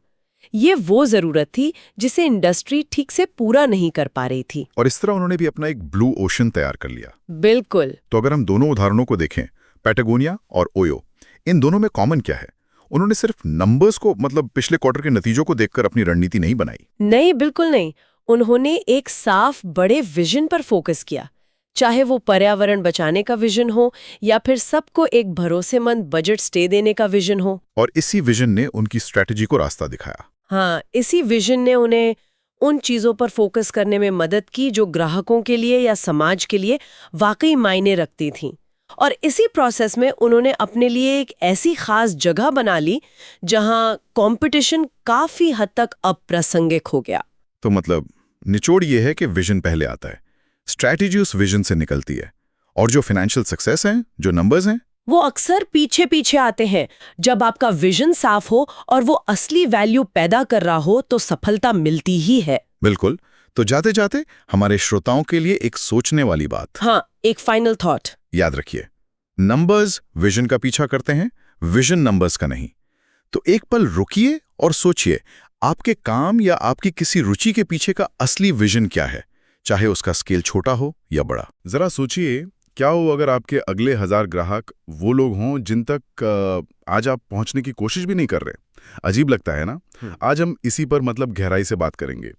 ये वो जरूरत थी जिसे इंडस्ट्री ठीक से पूरा नहीं कर पा रही थी। और इस तरह उन्होंने भी अपना एक ब्लू ओशन तैयार कर लिया। बिल्कुल। तो अगर हम दोनों उदाहरणों को देखें, पैटागोनिया और ओयो, इन दोनों में कॉमन क्या है? उन्होंने सिर्फ नंबर्स को, मतलब पिछले क्वार्टर के नतीजों को देखकर अपनी रणनीति नहीं बनाई। नहीं, बिल्कुल नहीं। उन्होंने एक साफ बड़े विजन पर फोकस किया, चाहे वो पर्यावरण बचाने का विजन हो या फिर सबको एक भरोसेमंद बजट स्टे देने का विजन हो। और इसी विजन ने उनकी स्ट्रैटेजी को रास्ता दिखाया। हाँ, इसी विजन ने उन्हें उन चीजों पर फोकस करने में मदद की जो ग्राहकों के लिए या समाज के लिए वाकई मायने रखती थीं। और इसी प्रोसेस में उन्होंने अपने लिए एक ऐसी खास जगह बना ली जहां कंपटीशन काफी हद तक अप्रासंगिक हो गया। तो मतलब निचोड़ ये है कि विजन पहले आता है, स्ट्रैटेजी उस विजन से निकलती है, और जो फाइनेंशियल सक्सेस हैं, जो नंबर्स हैं, वो अक्सर पीछे पीछे आते हैं। जब आपका विजन साफ हो और वो असली वैल्यू पैदा कर रहा हो तो सफलता मिलती ही है। बिल्कुल। तो जाते जाते हमारे श्रोताओं के लिए एक सोचने वाली बात। हाँ, एक फाइनल थॉट याद रखिए, नंबर्स विजन का पीछा करते हैं, विजन नंबर्स का नहीं। तो एक पल रुकिए और सोचिए, आपके काम या आपकी किसी रुचि के पीछे का असली विजन क्या है, चाहे उसका स्केल छोटा हो या बड़ा। जरा सोचिए, क्या हो अगर आपके अगले 1000 ग्राहक वो लोग हों जिन तक आज आप पहुंचने की कोशिश भी नहीं कर रहे। अजीब लगता है ना? आज हम इसी पर मतलब गहराई से बात करेंगे।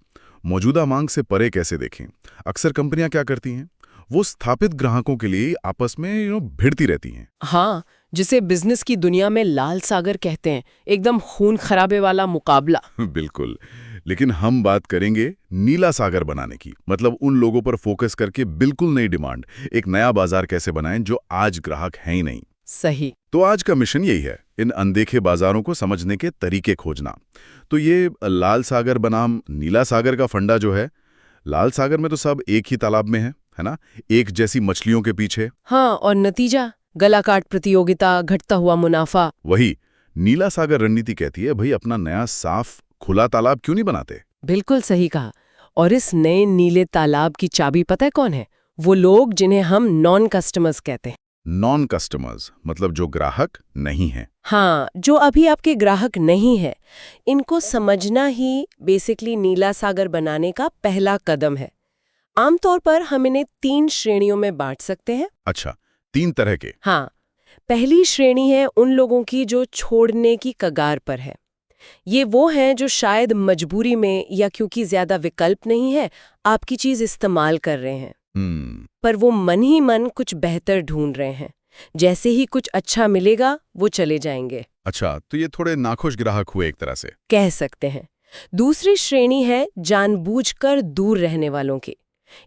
मौजूदा मांग से परे कैसे देखें। अक्सर कंपनियां क्या करती हैं, वो स्थापित ग्राहकों के लिए आपस में भिड़ती रहती हैं। हाँ, जिसे बिजनेस की दुनिया में लाल सागर कहते हैं, एकदम खून खराबे वाला मुकाबला। बिल्कुल। लेकिन हम बात करेंगे नीला सागर बनाने की, मतलब उन लोगों पर फोकस करके बिल्कुल नई डिमांड, एक नया बाजार कैसे बनाएं जो आज ग्राहक है ही नहीं। सही। तो आज का मिशन यही है, इन अनदेखे बाजारों को समझने के तरीके खोजना। तो ये लाल सागर बनाम नीला सागर का फंडा जो है, लाल सागर में तो सब एक ही तालाब में है ना, एक जैसी मछलियों के पीछे। हाँ, और नतीजा गला काट प्रतियोगिता, घटता हुआ मुनाफा। वही नीला सागर रणनीति कहती है, भाई अपना नया साफ खुला तालाब क्यों नहीं बनाते। बिल्कुल सही कहा। और इस नए नीले तालाब की चाबी पता है कौन है? वो लोग जिन्हें हम नॉन कस्टमर्स कहते हैं। नॉन कस्टमर्स मतलब जो ग्राहक नहीं है। हाँ, जो अभी आपके ग्राहक नहीं है, इनको समझना ही बेसिकली नीला सागर बनाने का पहला कदम है। आमतौर पर हम इन्हें 3 श्रेणियों में बांट सकते हैं। अच्छा, 3 तरह के। हाँ, पहली श्रेणी है उन लोगों की जो छोड़ने की कगार पर है। ये वो हैं जो शायद मजबूरी में या क्योंकि ज्यादा विकल्प नहीं है, आपकी चीज इस्तेमाल कर रहे हैं। पर वो मन ही मन कुछ बेहतर ढूंढ रहे हैं। जैसे ही कुछ अच्छा मिलेगा वो चले जाएंगे। अच्छा, तो ये थोड़े नाखुश ग्राहक हुए एक तरह से। कह सकते हैं। दूसरी श्रेणी है जानबूझकर दूर रहने वालों की।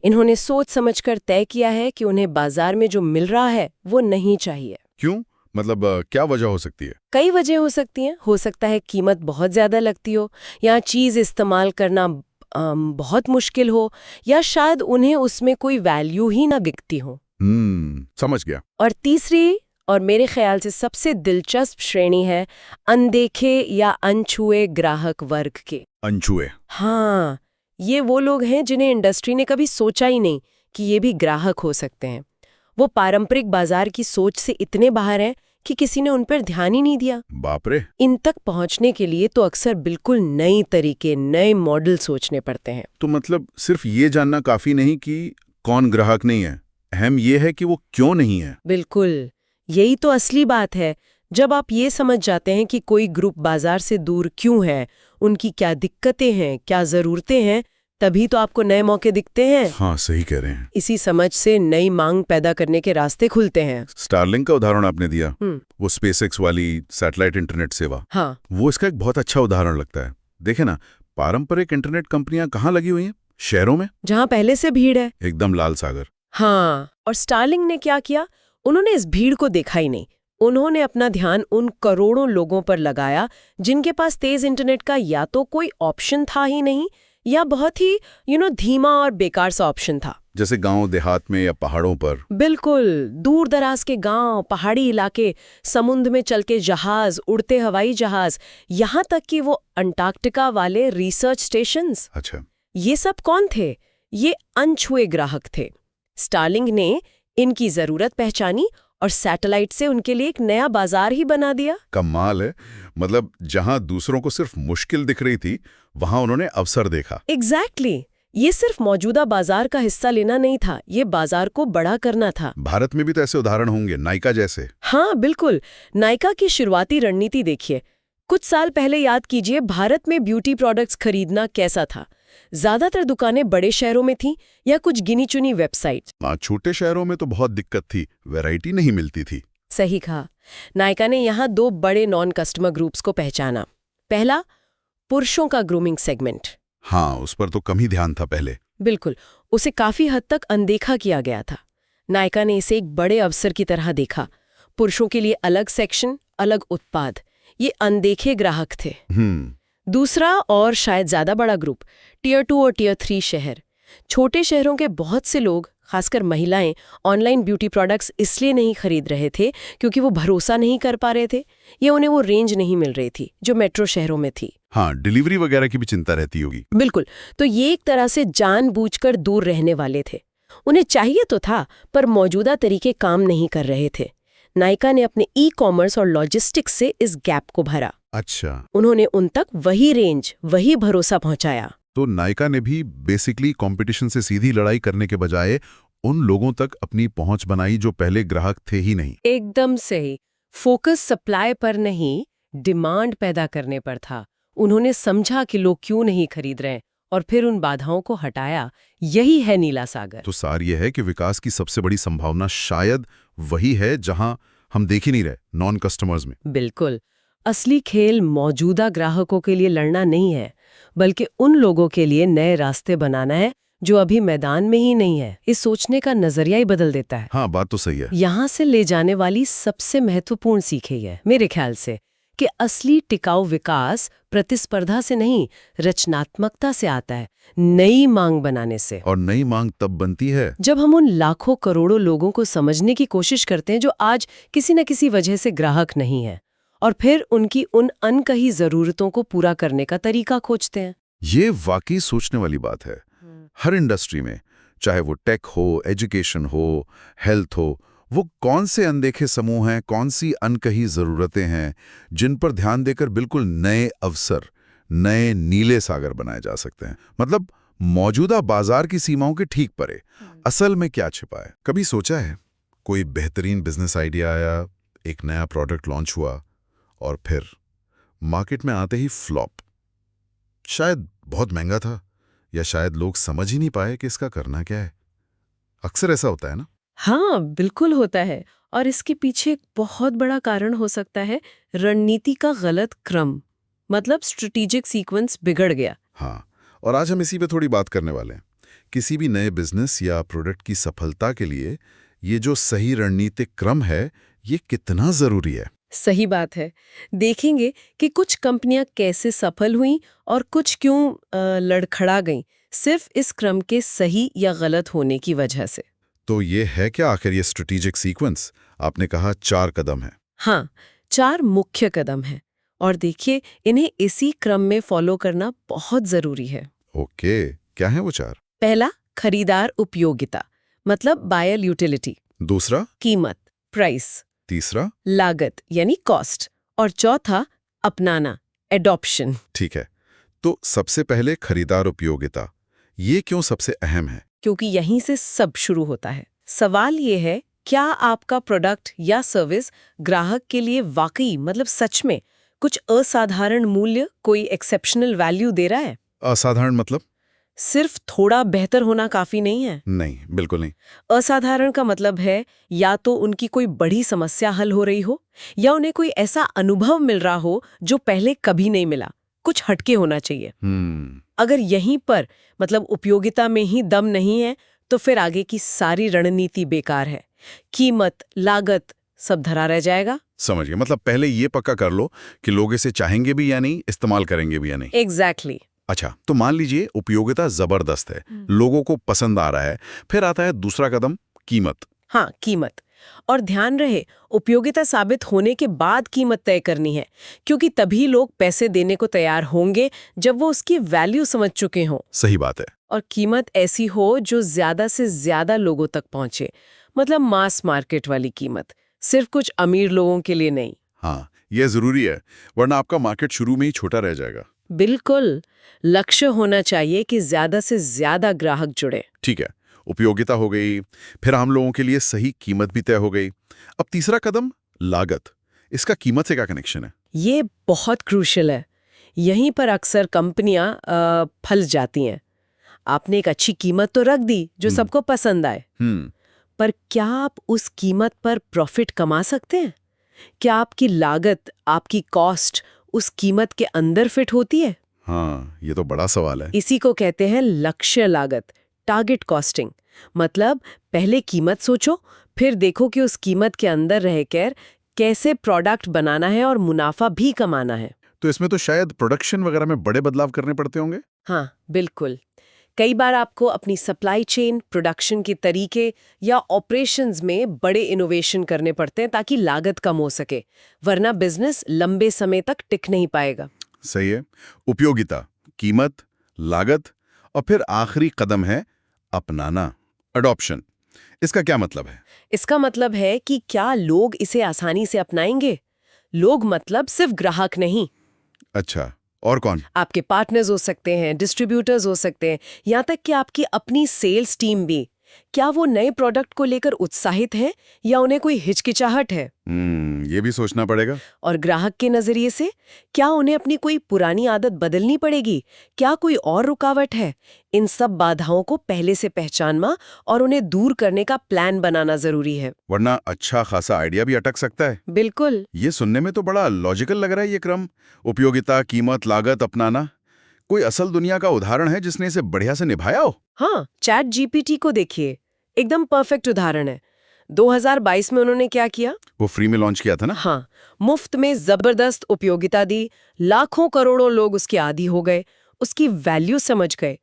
इन्होंने सोच समझकर तय किया है कि उन्हें बाजार में जो मिल रहा है वो नहीं चाहिए। क्यों? मतलब क्या वजह हो सकती है? कई वजह हो सकती हैं। हो सकता है कीमत बहुत ज्यादा लगती हो, या चीज इस्तेमाल करना बहुत मुश्किल हो, या शायद उन्हें उसमें कोई वैल्यू ही ना दिखती हो। समझ गया। और तीसरी और मेरे ख्याल से सबसे दिलचस्प श्रेणी है अनदेखे या अनछुए ग्राहक वर्ग के। अनछुए? हाँ, ये वो लोग हैं जिन्हें इंडस्ट्री ने कभी सोचा ही नहीं कि ये भी ग्राहक हो सकते हैं। वो पारंपरिक बाजार की सोच से इतने बाहर हैं कि किसी ने उन पर ध्यान ही नहीं दिया। बाप रे। इन तक पहुंचने के लिए तो अक्सर बिल्कुल नई तरीके, नए मॉडल सोचने पड़ते हैं। तो मतलब सिर्फ ये जानना काफी नहीं कि कौन ग्राहक नहीं है, अहम ये है कि वो क्यों नहीं है। बिल्कुल, यही तो असली बात है। जब आप ये समझ जाते हैं कि कोई ग्रुप बाजार से दूर क्यों है, उनकी क्या दिक्कतें हैं, क्या जरूरतें हैं, तभी तो आपको नए मौके दिखते हैं। हाँ, सही कह रहे हैं। इसी समझ से नई मांग पैदा करने के रास्ते खुलते हैं। स्टारलिंक का उदाहरण आपने दिया, वो स्पेसएक्स वाली सैटेलाइट इंटरनेट सेवा। हाँ, वो इसका एक बहुत अच्छा उदाहरण लगता है। देखे ना, पारंपरिक इंटरनेट कंपनियां कहाँ लगी हुई हैं? शहरों में, जहाँ पहले से भीड़ है। एकदम लाल सागर। हाँ, और स्टारलिंक ने क्या किया? उन्होंने इस भीड़ को देखा ही नहीं। उन्होंने अपना ध्यान उन करोड़ों लोगों पर लगाया जिनके पास तेज इंटरनेट का या तो कोई ऑप्शन था ही नहीं, या बहुत ही धीमा और बेकार सा ऑप्शन था। जैसे गांव देहात में या पहाड़ों पर। बिल्कुल, दूर दराज के गांव, पहाड़ी इलाके, समुद्र में चल के जहाज, उड़ते हवाई जहाज, यहाँ तक कि वो अंटार्कटिका वाले रिसर्च स्टेशंस। अच्छा, ये सब कौन थे? ये अनछुए ग्राहक थे। स्टारलिंक ने इनकी जरूरत पहचानी और सैटेलाइट से उनके लिए एक नया बाजार ही बना दिया। कमाल है। मतलब जहां दूसरों को सिर्फ मुश्किल दिख रही थी, वहां उन्होंने अवसर देखा। एग्जैक्टली। ये सिर्फ मौजूदा बाजार का हिस्सा लेना नहीं था, ये बाजार को बड़ा करना था। भारत में भी तो ऐसे उदाहरण होंगे, नायका जैसे। हाँ बिल्कुल, नायका की शुरुआती रणनीति देखिए। कुछ साल पहले याद कीजिए, भारत में ब्यूटी प्रोडक्ट्स खरीदना कैसा था। ज्यादातर दुकानें बड़े शहरों में थीं या कुछ गिनी चुनी वेबसाइट। छोटे शहरों में तो बहुत दिक्कत थी, वैरायटी नहीं मिलती थी। सही कहा। नायका ने यहाँ 2 बड़े नॉन कस्टमर ग्रुप्स को पहचाना। पहला, पुरुषों का ग्रूमिंग सेगमेंट। हाँ, उस पर तो कम ही ध्यान था पहले। बिल्कुल, उसे काफी हद तक अनदेखा किया गया था। नायका ने इसे एक बड़े अवसर की तरह देखा। पुरुषों के लिए अलग सेक्शन, अलग उत्पाद, ये अनदेखे ग्राहक थे। दूसरा और शायद ज्यादा बड़ा ग्रुप, टियर 2 और टियर 3 शहर। छोटे शहरों के बहुत से लोग, खासकर महिलाएं, ऑनलाइन ब्यूटी प्रोडक्ट्स इसलिए नहीं खरीद रहे थे क्योंकि वो भरोसा नहीं कर पा रहे थे, या उन्हें वो रेंज नहीं मिल रही थी जो मेट्रो शहरों में थी। हाँ, डिलीवरी वगैरह की भी चिंता रहती होगी। बिल्कुल, तो ये एक तरह से जानबूझकर दूर रहने वाले थे। उन्हें चाहिए तो था, पर मौजूदा तरीके काम नहीं कर रहे थे। नायका ने अपने ई-कॉमर्स और लॉजिस्टिक्स से इस गैप को भरा। अच्छा, उन्होंने उन तक वही रेंज, वही भरोसा पहुंचाया। तो नायका ने भी बेसिकली कंपटीशन से सीधी लड़ाई करने के बजाय उन लोगों तक अपनी पहुंच बनाई जो पहले ग्राहक थे ही नहीं। एकदम सही। फोकस सप्लाई पर नहीं, डिमांड पैदा करने पर था। उन्होंने समझा कि लोग क्यों नहीं खरीद रहे और फिर उन बाधाओं को हटाया, यही है नीला सागर। तो सार ये है कि विकास की सबसे बड़ी संभावना शायद वही है जहां हम देख ही नहीं रहे, नॉन कस्टमर्स में। बिल्कुल। असली खेल मौजूदा ग्राहकों के लिए लड़ना नहीं है, बल्कि उन लोगों के लिए नए रास्ते बनाना है जो अभी मैदान में ही नहीं है। इस सोचने का नजरिया ही बदल देता है। हाँ, बात तो सही है। यहाँ से ले जाने वाली सबसे महत्वपूर्ण सीख है मेरे ख्याल से कि असली टिकाऊ विकास प्रतिस्पर्धा से नहीं, रचनात्मकता से आता है, नई मांग बनाने से। और नई मांग तब बनती है जब हम उन लाखों करोड़ों लोगों को समझने की कोशिश करते हैं जो आज किसी न किसी वजह से ग्राहक नहीं है, और फिर उनकी उन अनकही जरूरतों को पूरा करने का तरीका खोजते हैं। ये वाकई सोचने वाली बात है। हर इंडस्ट्री में, चाहे वो टेक हो, एजुकेशन हो, हेल्थ हो, वो कौन से अनदेखे समूह हैं, कौन सी अनकही जरूरतें हैं जिन पर ध्यान देकर बिल्कुल नए अवसर, नए नीले सागर बनाए जा सकते हैं। मतलब मौजूदा बाजार की सीमाओं के ठीक परे असल में क्या छिपा है। कभी सोचा है कोई बेहतरीन बिजनेस आइडिया आया, एक नया प्रोडक्ट लॉन्च हुआ और फिर मार्केट में आते ही फ्लॉप? शायद बहुत महंगा था, या शायद लोग समझ ही नहीं पाए कि इसका करना क्या है। अक्सर ऐसा होता है ना? हाँ, बिल्कुल होता है। और इसके पीछे एक बहुत बड़ा कारण हो सकता है रणनीति का गलत क्रम, मतलब स्ट्रेटेजिक सीक्वेंस बिगड़ गया। हाँ, और आज हम इसी पे थोड़ी बात करने वाले हैं। किसी भी नए बिजनेस या प्रोडक्ट की सफलता के लिए ये जो सही रणनीतिक क्रम है, ये कितना जरूरी है। सही बात है। देखेंगे कि कुछ कंपनियां कैसे सफल हुईं और कुछ क्यों लड़खड़ा गईं, सिर्फ इस क्रम के सही या गलत होने की वजह से। तो ये है क्या आखिर ये स्ट्रेटेजिक सीक्वेंस? आपने कहा 4 कदम है। हाँ, 4 मुख्य कदम हैं, और देखिए इन्हें इसी क्रम में फॉलो करना बहुत जरूरी है। ओके, क्या है वो 4? पहला, खरीदार उपयोगिता, मतलब बायर यूटिलिटी। दूसरा? कीमत, प्राइस। तीसरा? लागत यानी कॉस्ट। और चौथा, अपनाना, एडॉप्शन। ठीक है, तो सबसे पहले खरीदार उपयोगिता, ये क्यों सबसे अहम है? क्योंकि यहीं से सब शुरू होता है। सवाल ये है, क्या आपका प्रोडक्ट या सर्विस ग्राहक के लिए वाकई, मतलब सच में कुछ असाधारण मूल्य, कोई एक्सेप्शनल वैल्यू दे रहा है? असाधारण मतलब? सिर्फ थोड़ा बेहतर होना काफी नहीं है। नहीं, बिल्कुल नहीं। असाधारण का मतलब है या तो उनकी कोई बड़ी समस्या हल हो रही हो, या उन्हें कोई ऐसा अनुभव मिल रहा हो जो पहले कभी नहीं मिला। कुछ हटके होना चाहिए। अगर यहीं पर, मतलब उपयोगिता में ही दम नहीं है, तो फिर आगे की सारी रणनीति बेकार है। कीमत, लागत, सब धरा रह जाएगा। समझ गया। मतलब पहले ये पक्का कर लो कि लोग इसे चाहेंगे भी या नहीं, इस्तेमाल करेंगे भी या नहीं। एग्जैक्टली। अच्छा, तो मान लीजिए उपयोगिता जबरदस्त है, लोगों को पसंद आ रहा है, फिर आता है दूसरा कदम, कीमत। हाँ, कीमत। और ध्यान रहे, उपयोगिता साबित होने के बाद कीमत तय करनी है, क्योंकि तभी लोग पैसे देने को तैयार होंगे जब वो उसकी वैल्यू समझ चुके हों। सही बात है। और कीमत ऐसी हो जो ज्यादा से ज्यादा लोगों तक पहुंचे, मतलब मास मार्केट वाली कीमत, सिर्फ कुछ अमीर लोगों के लिए नहीं। हाँ, यह जरूरी है, वरना आपका मार्केट शुरू में ही छोटा रह जाएगा। बिल्कुल। लक्ष्य होना चाहिए कि ज्यादा से ज्यादा ग्राहक जुड़े। ठीक है, उपयोगिता हो गई, फिर हम लोगों के लिए सही कीमत भी तय हो गई। अब तीसरा कदम, लागत। इसका कीमत से क्या कनेक्शन है? ये बहुत क्रूशियल है। यहीं पर अक्सर कंपनियां फंस जाती हैं। आपने एक अच्छी कीमत तो रख दी जो सबको पसंद आए, पर क्या आप उस कीमत पर प्रॉफिट कमा सकते हैं? क्या आपकी लागत, आपकी कॉस्ट उस कीमत के अंदर फिट होती है? हाँ, ये तो बड़ा सवाल है। इसी को कहते हैं लक्ष्य लागत, टारगेट कॉस्टिंग। मतलब पहले कीमत सोचो, फिर देखो कि उस कीमत के अंदर रहकर कैसे प्रोडक्ट बनाना है और मुनाफा भी कमाना है। तो इसमें तो शायद प्रोडक्शन वगैरह में बड़े बदलाव करने पड़ते होंगे। हाँ, बिल्कुल। कई बार आपको अपनी सप्लाई चेन, प्रोडक्शन के तरीके या ऑपरेशंस में बड़े इनोवेशन करने पड़ते हैं ताकि लागत कम हो सके, वरना बिजनेस लंबे समय तक टिक नहीं पाएगा। सही है। उपयोगिता, कीमत, लागत, और फिर आखिरी कदम है अपनाना, अडॉप्शन। इसका क्या मतलब है? इसका मतलब है कि क्या लोग इसे आसानी से अपनाएंगे? लोग मतलब सिर्फ ग्राहक नहीं। अच्छा, और कौन? आपके पार्टनर्स हो सकते हैं, डिस्ट्रीब्यूटर्स हो सकते हैं, यहाँ तक कि आपकी अपनी सेल्स टीम भी। क्या वो नए प्रोडक्ट को लेकर उत्साहित हैं या उन्हें कोई हिचकिचाहट है? ये भी सोचना पड़ेगा। और ग्राहक के नजरिए से क्या उन्हें अपनी कोई पुरानी आदत बदलनी पड़ेगी? क्या कोई और रुकावट है? इन सब बाधाओं को पहले से पहचानना और उन्हें दूर करने का प्लान बनाना जरूरी है। वरना अच्छा खासा आइडिया भी अटक सकता है। बिल्कुल। ये सुनने में तो बड़ा लॉजिकल लग रहा है ये क्रम। उपयोगिता, कीमत, लागत अपनाना। कोई असल दुनिया का उदाहरण है जिसने इसे बढ़िया से निभाया हो? हाँ, चैट जीपीटी को देखिए, एकदम परफेक्ट उदाहरण है। 2022 में उन्होंने क्या किया? वो फ्री में लॉन्च किया था ना? हाँ, मुफ्त में जबरदस्त उपयोगिता दी, लाखों करोड़ों लोग उसके आदी हो गए, उसकी वैल्यू समझ गए,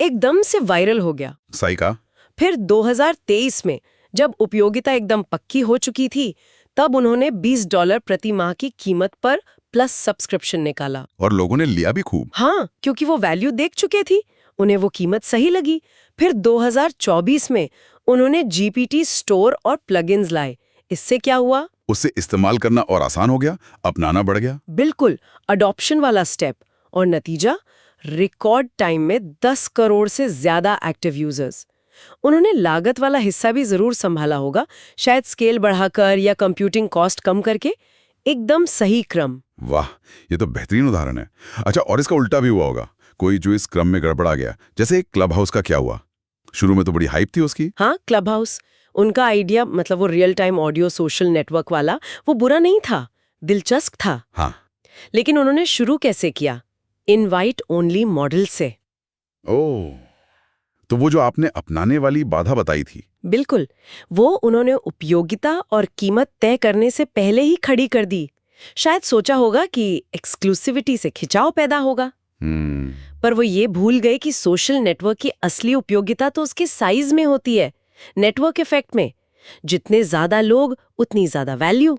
एकदम से वायरल हो गया। सही कहा। फिर 2023 में जब उपयोगिता एकदम पक्की हो चुकी थी, तब उन्होंने $20 प्रति माह की कीमत पर प्लस सब्सक्रिप्शन निकाला। और लोगों ने लिया भी खूब। हाँ, क्योंकि वो वैल्यू देख चुके थी, उन्हें वो कीमत सही लगी। फिर 2024 में उन्होंने जीपीटी स्टोर और प्लगइन्स लाए। इससे क्या हुआ? उससे इस्तेमाल करना और आसान हो गया, अपनाना बढ़ गया। बिल्कुल, अडॉप्शन वाला स्टेप। और नतीजा, रिकॉर्ड टाइम में 10 करोड़ से ज्यादा एक्टिव यूजर्स। उन्होंने लागत वाला हिस्सा भी जरूर संभाला होगा, शायद स्केल बढ़ाकर या कंप्यूटिंग कॉस्ट कम करके। एकदम सही क्रम। वाह, ये तो बेहतरीन उदाहरण है। अच्छा, और इसका उल्टा भी हुआ होगा, कोई जो इस क्रम में गड़बड़ा गया। जैसे क्लब हाउस का क्या हुआ? शुरू में तो बड़ी हाइप थी उसकी। हाँ, क्लब हाउस, उनका आइडिया, मतलब वो real time audio social network वाला, वो बुरा नहीं था, दिलचस्प था। हाँ। लेकिन उन्होंने शुरू कैसे किया? इनवाइट ओनली मॉडल से। ओह, तो वो जो आपने अपनाने वाली बाधा बताई थी। बिल्कुल, वो उन्होंने उपयोगिता और कीमत तय करने से पहले ही खड़ी कर दी। शायद सोचा होगा कि एक्सक्लूसिविटी से खिंचाव पैदा होगा। पर वो ये भूल गए कि सोशल नेटवर्क की असली उपयोगिता तो उसके साइज में होती है, नेटवर्क इफेक्ट में। जितने ज्यादा लोग, उतनी ज्यादा वैल्यू।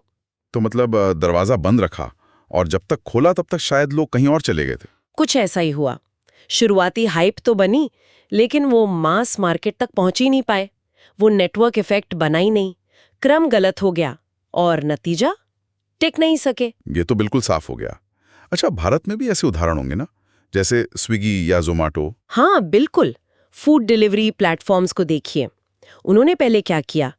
तो मतलब दरवाजा बंद रखा और जब तक खोला तब तक शायद लोग कहीं और चले गए थे। कुछ ऐसा ही हुआ। शुरुआती हाइप तो बनी, लेकिन वो मास मार्केट तक पहुंच ही नहीं पाए। वो नेटवर्क इफेक्ट बना ही नहीं, क्रम गलत हो गया और नतीजा, टिक नहीं सके। ये तो बिल्कुल साफ हो गया। अच्छा, भारत में भी ऐसे उदाहरण होंगे ना, जैसे स्विगी या जोमेटो? हाँ, बिल्कुल। फूड डिलीवरी प्लेटफॉर्म्स को देखिए। उन्होंने पहले क्या किया?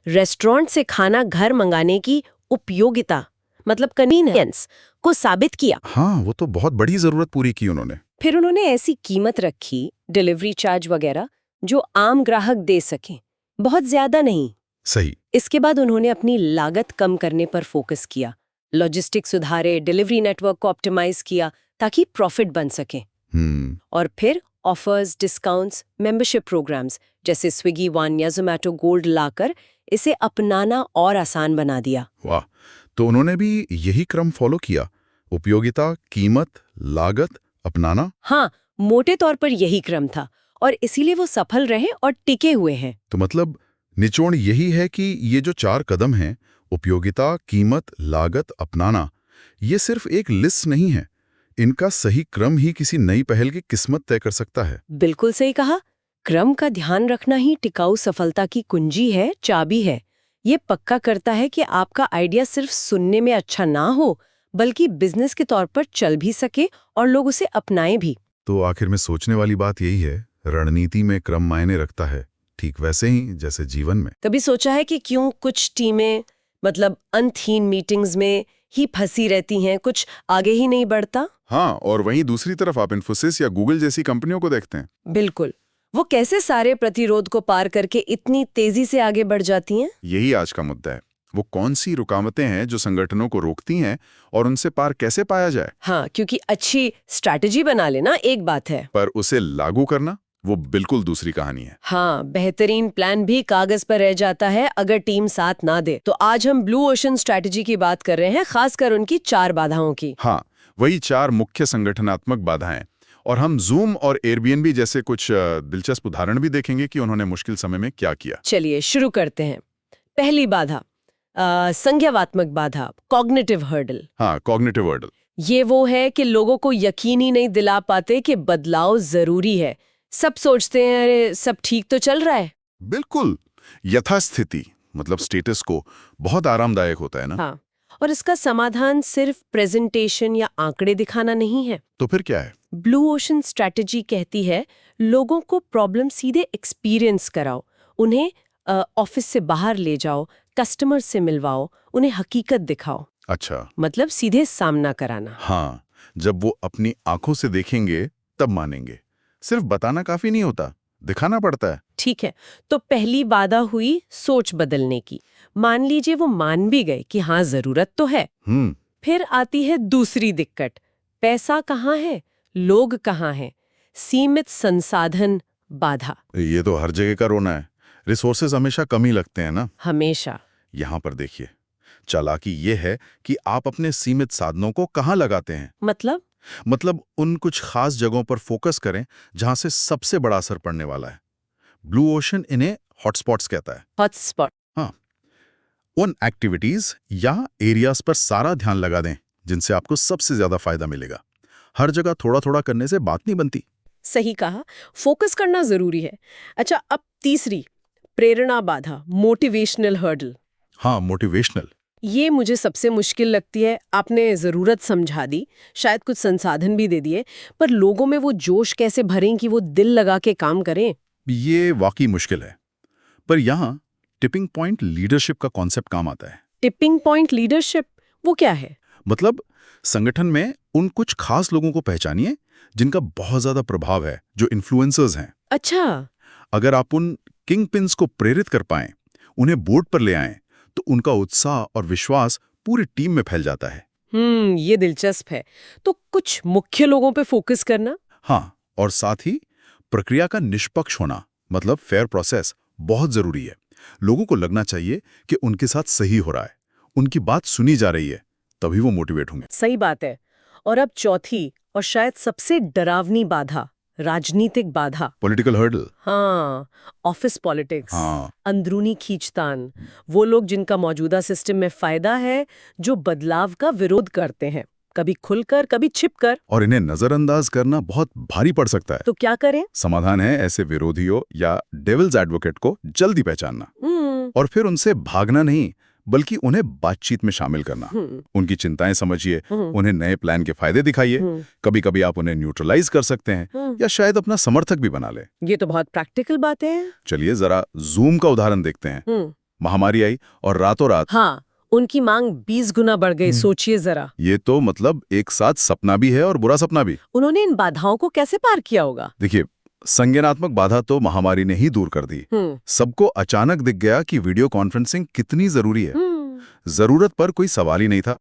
रेस्टोरेंट से खाना घर मंगाने की उपयोगिता, मतलब कन्वीनियंस, को साबित किया। हाँ, वो तो बहुत बड़ी जरूरत पूरी की उन्होंने। फिर उन्होंने ऐसी कीमत रखी, डिलीवरी चार्ज वगैरह, जो आम ग्राहक दे सके, बहुत ज्यादा नहीं। सही। इसके बाद उन्होंने अपनी लागत कम करने पर फोकस किया, लॉजिस्टिक्स सुधारे, डिलीवरी नेटवर्क को ऑप्टिमाइज किया ताकि प्रॉफिट बन सके। और फिर ऑफर्स, डिस्काउंट्स, मेंबरशिप प्रोग्राम्स जैसे स्विगी वन या जोमेटो गोल्ड लाकर इसे अपनाना और आसान बना दिया। वाह, तो उन्होंने भी यही क्रम फॉलो किया, उपयोगिता, कीमत, लागत, अपनाना। हाँ, मोटे तौर पर यही क्रम था और इसीलिए वो सफल रहे और टिके हुए हैं। तो मतलब निचोड़ यही है कि ये जो 4 कदम हैं, उपयोगिता, कीमत, लागत, अपनाना, ये सिर्फ एक लिस्ट नहीं है। इनका सही क्रम ही किसी नई पहल की किस्मत तय कर सकता है। बिल्कुल सही कहा। क्रम का ध्यान रखना ही टिकाऊ सफलता की कुंजी है, चाबी है। ये पक्का करता है कि आपका आइडिया सिर्फ सुनने में अच्छा ना हो, बल्कि बिजनेस के तौर पर चल भी सके और लोग उसे अपनाएं भी। तो आखिर में सोचने वाली बात यही है, रणनीति में क्रम मायने रखता है, ठीक वैसे ही जैसे जीवन में। कभी सोचा है कि क्यों कुछ टीमें, मतलब अनथीन मीटिंग्स में ही फंसी रहती हैं, कुछ आगे ही नहीं बढ़ता? हाँ, और वहीं दूसरी तरफ आप इन्फोसिस या गूगल जैसी कंपनियों को देखते हैं। बिल्कुल, वो कैसे सारे प्रतिरोध को पार करके इतनी तेजी से आगे बढ़ जाती हैं? यही आज का मुद्दा है। वो कौन सी रुकावटें हैं जो संगठनों को रोकती हैं और उनसे पार कैसे पाया जाए? हाँ, क्योंकि अच्छी स्ट्रैटेजी बना लेना एक बात है, पर उसे लागू करना वो बिल्कुल दूसरी कहानी है। हाँ, बेहतरीन प्लान भी कागज पर रह जाता है अगर टीम साथ ना दे। तो आज हम ब्लू ओशन स्ट्रैटेजी की बात कर रहे हैं, खासकर उनकी 4 बाधाओं की। हाँ, वही 4 मुख्य संगठनात्मक बाधाएं। और हम जूम और एयरबीएनबी जैसे कुछ दिलचस्प उदाहरण भी देखेंगे कि उन्होंने मुश्किल समय में क्या किया। चलिए शुरू करते हैं। पहली बाधा, संज्ञावात्मक बाधा, कॉग्निटिव हर्डल। हाँ, कॉग्निटिव हर्डल। ये वो है कि लोगों को यकीन ही नहीं दिला पाते कि बदलाव जरूरी है। सब सोचते हैं अरे सब ठीक तो चल रहा है। बिल्कुल, यथास्थिति मतलब स्टेटस को बहुत आरामदायक होता है ना। हाँ, और इसका समाधान सिर्फ प्रेजेंटेशन या आंकड़े दिखाना नहीं है। तो फिर क्या है? ब्लू ओशन स्ट्रैटेजी कहती है लोगों को प्रॉब्लम सीधे एक्सपीरियंस कराओ, उन्हें ऑफिस से बाहर ले जाओ, कस्टमर से मिलवाओ, उन्हें हकीकत दिखाओ। अच्छा। मतलब सीधे सामना कराना। हाँ, जब वो अपनी आंखों से देखेंगे तब मानेंगे। सिर्फ बताना काफी नहीं होता, दिखाना पड़ता है। ठीक है, तो पहली बाधा हुई सोच बदलने की। मान लीजिए वो मान भी गए कि हाँ जरूरत तो है। फिर आती है दूसरी दिक्कत, पैसा कहाँ है, लोग कहाँ हैं, सीमित संसाधन बाधा। ये तो हर जगह का रोना है। रिसोर्सेज हमेशा कम ही लगते हैं ना। हमेशा। यहाँ पर देखिए, चालाकी ये है कि आप अपने सीमित साधनों को कहाँ लगाते हैं। मतलब उन कुछ खास जगहों पर फोकस करें जहां से सबसे बड़ा असर पड़ने वाला है। ब्लू ओशन इन्हें हॉटस्पॉट्स कहता है। हॉटस्पॉट। हाँ, उन एक्टिविटीज या एरियाज पर सारा ध्यान लगा दें जिनसे आपको सबसे ज्यादा फायदा मिलेगा। हर जगह थोड़ा थोड़ा करने से बात नहीं बनती। सही कहा, फोकस करना जरूरी है। अच्छा, अब तीसरी प्रेरणा बाधा, मोटिवेशनल हर्डल। हाँ, मोटिवेशनल। ये मुझे सबसे मुश्किल लगती है। आपने जरूरत समझा दी, शायद कुछ संसाधन भी दे दिए, पर लोगों में वो जोश कैसे भरें कि वो दिल लगा के काम करें। ये वाकई मुश्किल है, पर यहाँ टिपिंग पॉइंट लीडरशिप का कॉन्सेप्ट काम आता है। टिपिंग पॉइंट लीडरशिप, वो क्या है? मतलब संगठन में उन कुछ खास लोगों को पहचानिए जिनका बहुत ज्यादा प्रभाव है, जो इन्फ्लुएंसर्स हैं। अच्छा। अगर आप उन किंग पिन्स को प्रेरित कर पाएं, उन्हें बोर्ड पर ले आएं, तो उनका उत्साह और विश्वास पूरी टीम में फैल जाता है। ये दिलचस्प है। तो कुछ मुख्य लोगों पे फोकस करना। हाँ, और साथ ही प्रक्रिया का निष्पक्ष होना, मतलब फेयर प्रोसेस, बहुत जरूरी है। लोगों को लगना चाहिए कि उनके साथ सही हो रहा है, उनकी बात सुनी जा रही है, तभी वो मोटिवेट होंगे। सही बात है। और अब चौथी और शायद सबसे डरावनी बाधा, राजनीतिक बाधा, पॉलिटिकल हर्डल। हाँ, ऑफिस पॉलिटिक्स। हाँ। अंदरूनी खींचतान। वो लोग जिनका मौजूदा सिस्टम में फायदा है, जो बदलाव का विरोध करते हैं, कभी खुलकर कभी छिपकर। और इन्हें नजरअंदाज करना बहुत भारी पड़ सकता है। तो क्या करें? समाधान है ऐसे विरोधियों या डेविल्स एडवोकेट को जल्दी पहचानना और फिर उनसे भागना नहीं, बल्कि उन्हें बातचीत में शामिल करना। उनकी चिंताएं समझिए, उन्हें नए प्लान के फायदे दिखाइए। कभी कभी आप उन्हें न्यूट्रलाइज कर सकते हैं या शायद अपना समर्थक भी बना ले। ये तो बहुत प्रैक्टिकल बात है। चलिए जरा जूम का उदाहरण देखते हैं। महामारी आई और रातों रात उनकी मांग 20 गुना बढ़ गई। सोचिए जरा। ये तो मतलब एक साथ सपना भी है और बुरा सपना भी। उन्होंने इन बाधाओं को कैसे पार किया होगा? देखिए, संज्ञानात्मक बाधा तो महामारी ने ही दूर कर दी। सबको अचानक दिख गया कि वीडियो कॉन्फ्रेंसिंग कितनी जरूरी है। जरूरत पर कोई सवाल ही नहीं था।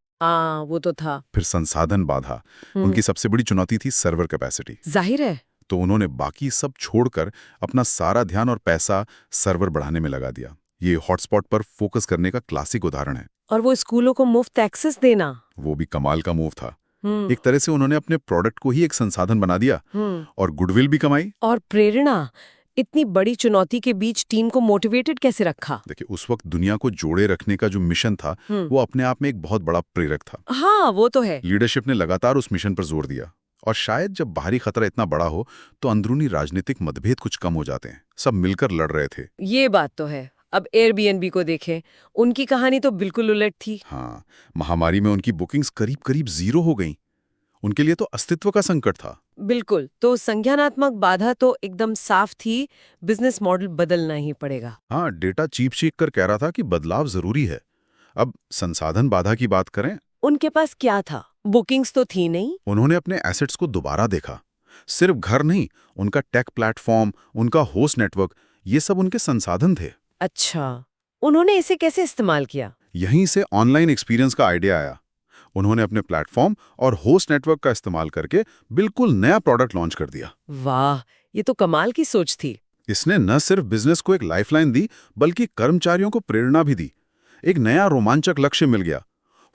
वो तो था। फिर संसाधन बाधा, उनकी सबसे बड़ी चुनौती थी सर्वर कैपेसिटी। जाहिर है। तो उन्होंने बाकी सब छोड़कर अपना सारा ध्यान और पैसा सर्वर बढ़ाने में लगा दिया। ये हॉटस्पॉट पर फोकस करने का क्लासिक उदाहरण है। और वो स्कूलों को मुफ्त एक्सेस देना, वो भी कमाल का मूव था। एक तरह से उन्होंने अपने प्रोडक्ट को ही एक संसाधन बना दिया और गुडविल भी कमाई। और प्रेरणा। इतनी बड़ी चुनौती के बीच टीम को मोटिवेटेड कैसे रखा? देखिए, उस वक्त दुनिया को जोड़े रखने का जो मिशन था, वो अपने आप में एक बहुत बड़ा प्रेरक था। हाँ, वो तो है। लीडरशिप ने लगातार उस मिशन पर जोर दिया। और शायद जब बाहरी खतरा इतना बड़ा हो तो अंदरूनी राजनीतिक मतभेद कुछ कम हो जाते हैं। सब मिलकर लड़ रहे थे। ये बात तो है। अब एयरबीएनबी को देखें, उनकी कहानी तो बिल्कुल उलट थी। हाँ, महामारी में उनकी बुकिंग्स करीब करीब 0 हो गईं। उनके लिए तो अस्तित्व का संकट था। बिल्कुल। तो संज्ञानात्मक बाधा तो एकदम साफ थी, बिजनेस मॉडल बदलना ही पड़ेगा। हाँ, डेटा चीप चीक कर कह रहा था कि बदलाव जरूरी है। अब संसाधन बाधा की बात करें। उनके पास क्या था? बुकिंग्स तो थी नहीं। उन्होंने अपने एसेट्स को दोबारा देखा। सिर्फ घर नहीं, उनका टेक प्लेटफॉर्म, उनका होस्ट नेटवर्क, ये सब उनके संसाधन थे। अच्छा, उन्होंने इसे कैसे इस्तेमाल किया? यहीं से ऑनलाइन एक्सपीरियंस का आइडिया आया। उन्होंने अपने प्लेटफॉर्म और होस्ट नेटवर्क का इस्तेमाल करके बिल्कुल नया प्रोडक्ट लॉन्च कर दिया। वाह, ये तो कमाल की सोच थी। इसने न सिर्फ बिजनेस को एक लाइफलाइन दी, बल्कि कर्मचारियों को प्रेरणा भी दी। एक नया रोमांचक लक्ष्य मिल गया।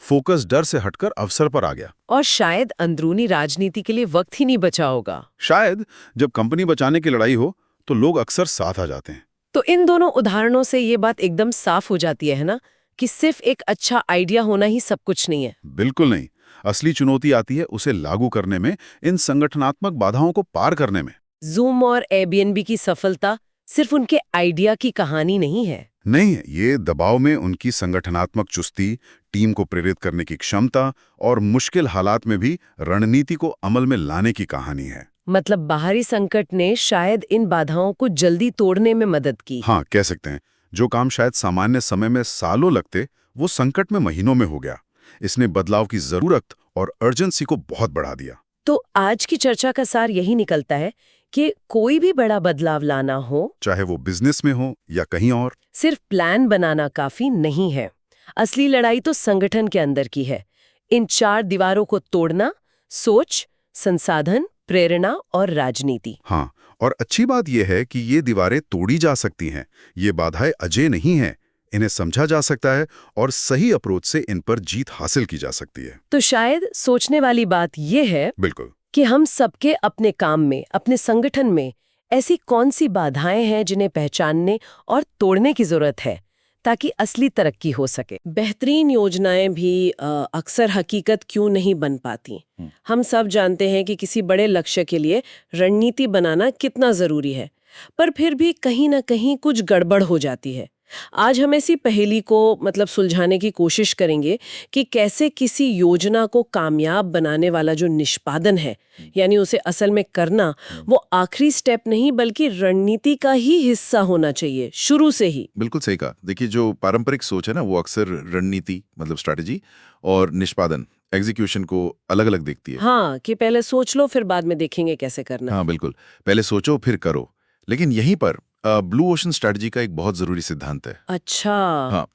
फोकस डर से हटकर अवसर पर आ गया। और शायद अंदरूनी राजनीति के लिए वक्त ही नहीं बचा होगा। शायद जब कंपनी बचाने की लड़ाई हो तो लोग अक्सर साथ आ जाते हैं। तो इन दोनों उदाहरणों से ये बात एकदम साफ हो जाती है ना, कि सिर्फ एक अच्छा आइडिया होना ही सब कुछ नहीं है। बिल्कुल नहीं। असली चुनौती आती है उसे लागू करने में, इन संगठनात्मक बाधाओं को पार करने में। जूम और एयरबीएनबी की सफलता सिर्फ उनके आइडिया की कहानी नहीं है। नहीं है, ये दबाव में उनकी संगठनात्मक चुस्ती, टीम को प्रेरित करने की क्षमता और मुश्किल हालात में भी रणनीति को अमल में लाने की कहानी है। मतलब बाहरी संकट ने शायद इन बाधाओं को जल्दी तोड़ने में मदद की। हाँ, कह सकते हैं। जो काम शायद सामान्य समय में सालों लगते, वो संकट में महीनों में हो गया। इसने बदलाव की जरूरत और अर्जेंसी को बहुत बढ़ा दिया। तो आज की चर्चा का सार यही निकलता है कि कोई भी बड़ा बदलाव लाना हो, चाहे वो बिजनेस में हो या कहीं और, सिर्फ प्लान बनाना काफी नहीं है। असली लड़ाई तो संगठन के अंदर की है। इन 4 दीवारों को तोड़ना, सोच, संसाधन, प्रेरणा और राजनीति। हाँ, और अच्छी बात यह है कि ये दीवारें तोड़ी जा सकती हैं। ये बाधाएं अजेय नहीं हैं। इन्हें समझा जा सकता है और सही अप्रोच से इन पर जीत हासिल की जा सकती है। तो शायद सोचने वाली बात यह है बिल्कुल कि हम सबके अपने काम में, अपने संगठन में ऐसी कौन सी बाधाएं हैं जिन्हें पहचानने और तोड़ने की जरूरत है, ताकि असली तरक्की हो सके। बेहतरीन योजनाएं भी अक्सर हकीकत क्यों नहीं बन पाती। हम सब जानते हैं कि किसी बड़े लक्ष्य के लिए रणनीति बनाना कितना जरूरी है, पर फिर भी कहीं ना कहीं कुछ गड़बड़ हो जाती है। आज हम ऐसी पहेली को सुलझाने की कोशिश करेंगे कि कैसे किसी योजना को कामयाब बनाने वाला जो निष्पादन है, यानी उसे असल में करना, वो आखिरी स्टेप नहीं बल्कि रणनीति का ही हिस्सा होना चाहिए शुरू से ही। बिल्कुल सही कहा। देखिए, जो पारंपरिक सोच है ना, वो अक्सर रणनीति स्ट्रैटेजी और निष्पादन एग्जीक्यूशन को अलग अलग देखती है। हाँ, कि पहले सोच लो फिर बाद में देखेंगे कैसे करना। हाँ बिल्कुल, पहले सोचो फिर करो। लेकिन यहीं पर ब्लू ओशन स्ट्रैटेजी का एक बहुत जरूरी सिद्धांत है। अच्छा। हाँ,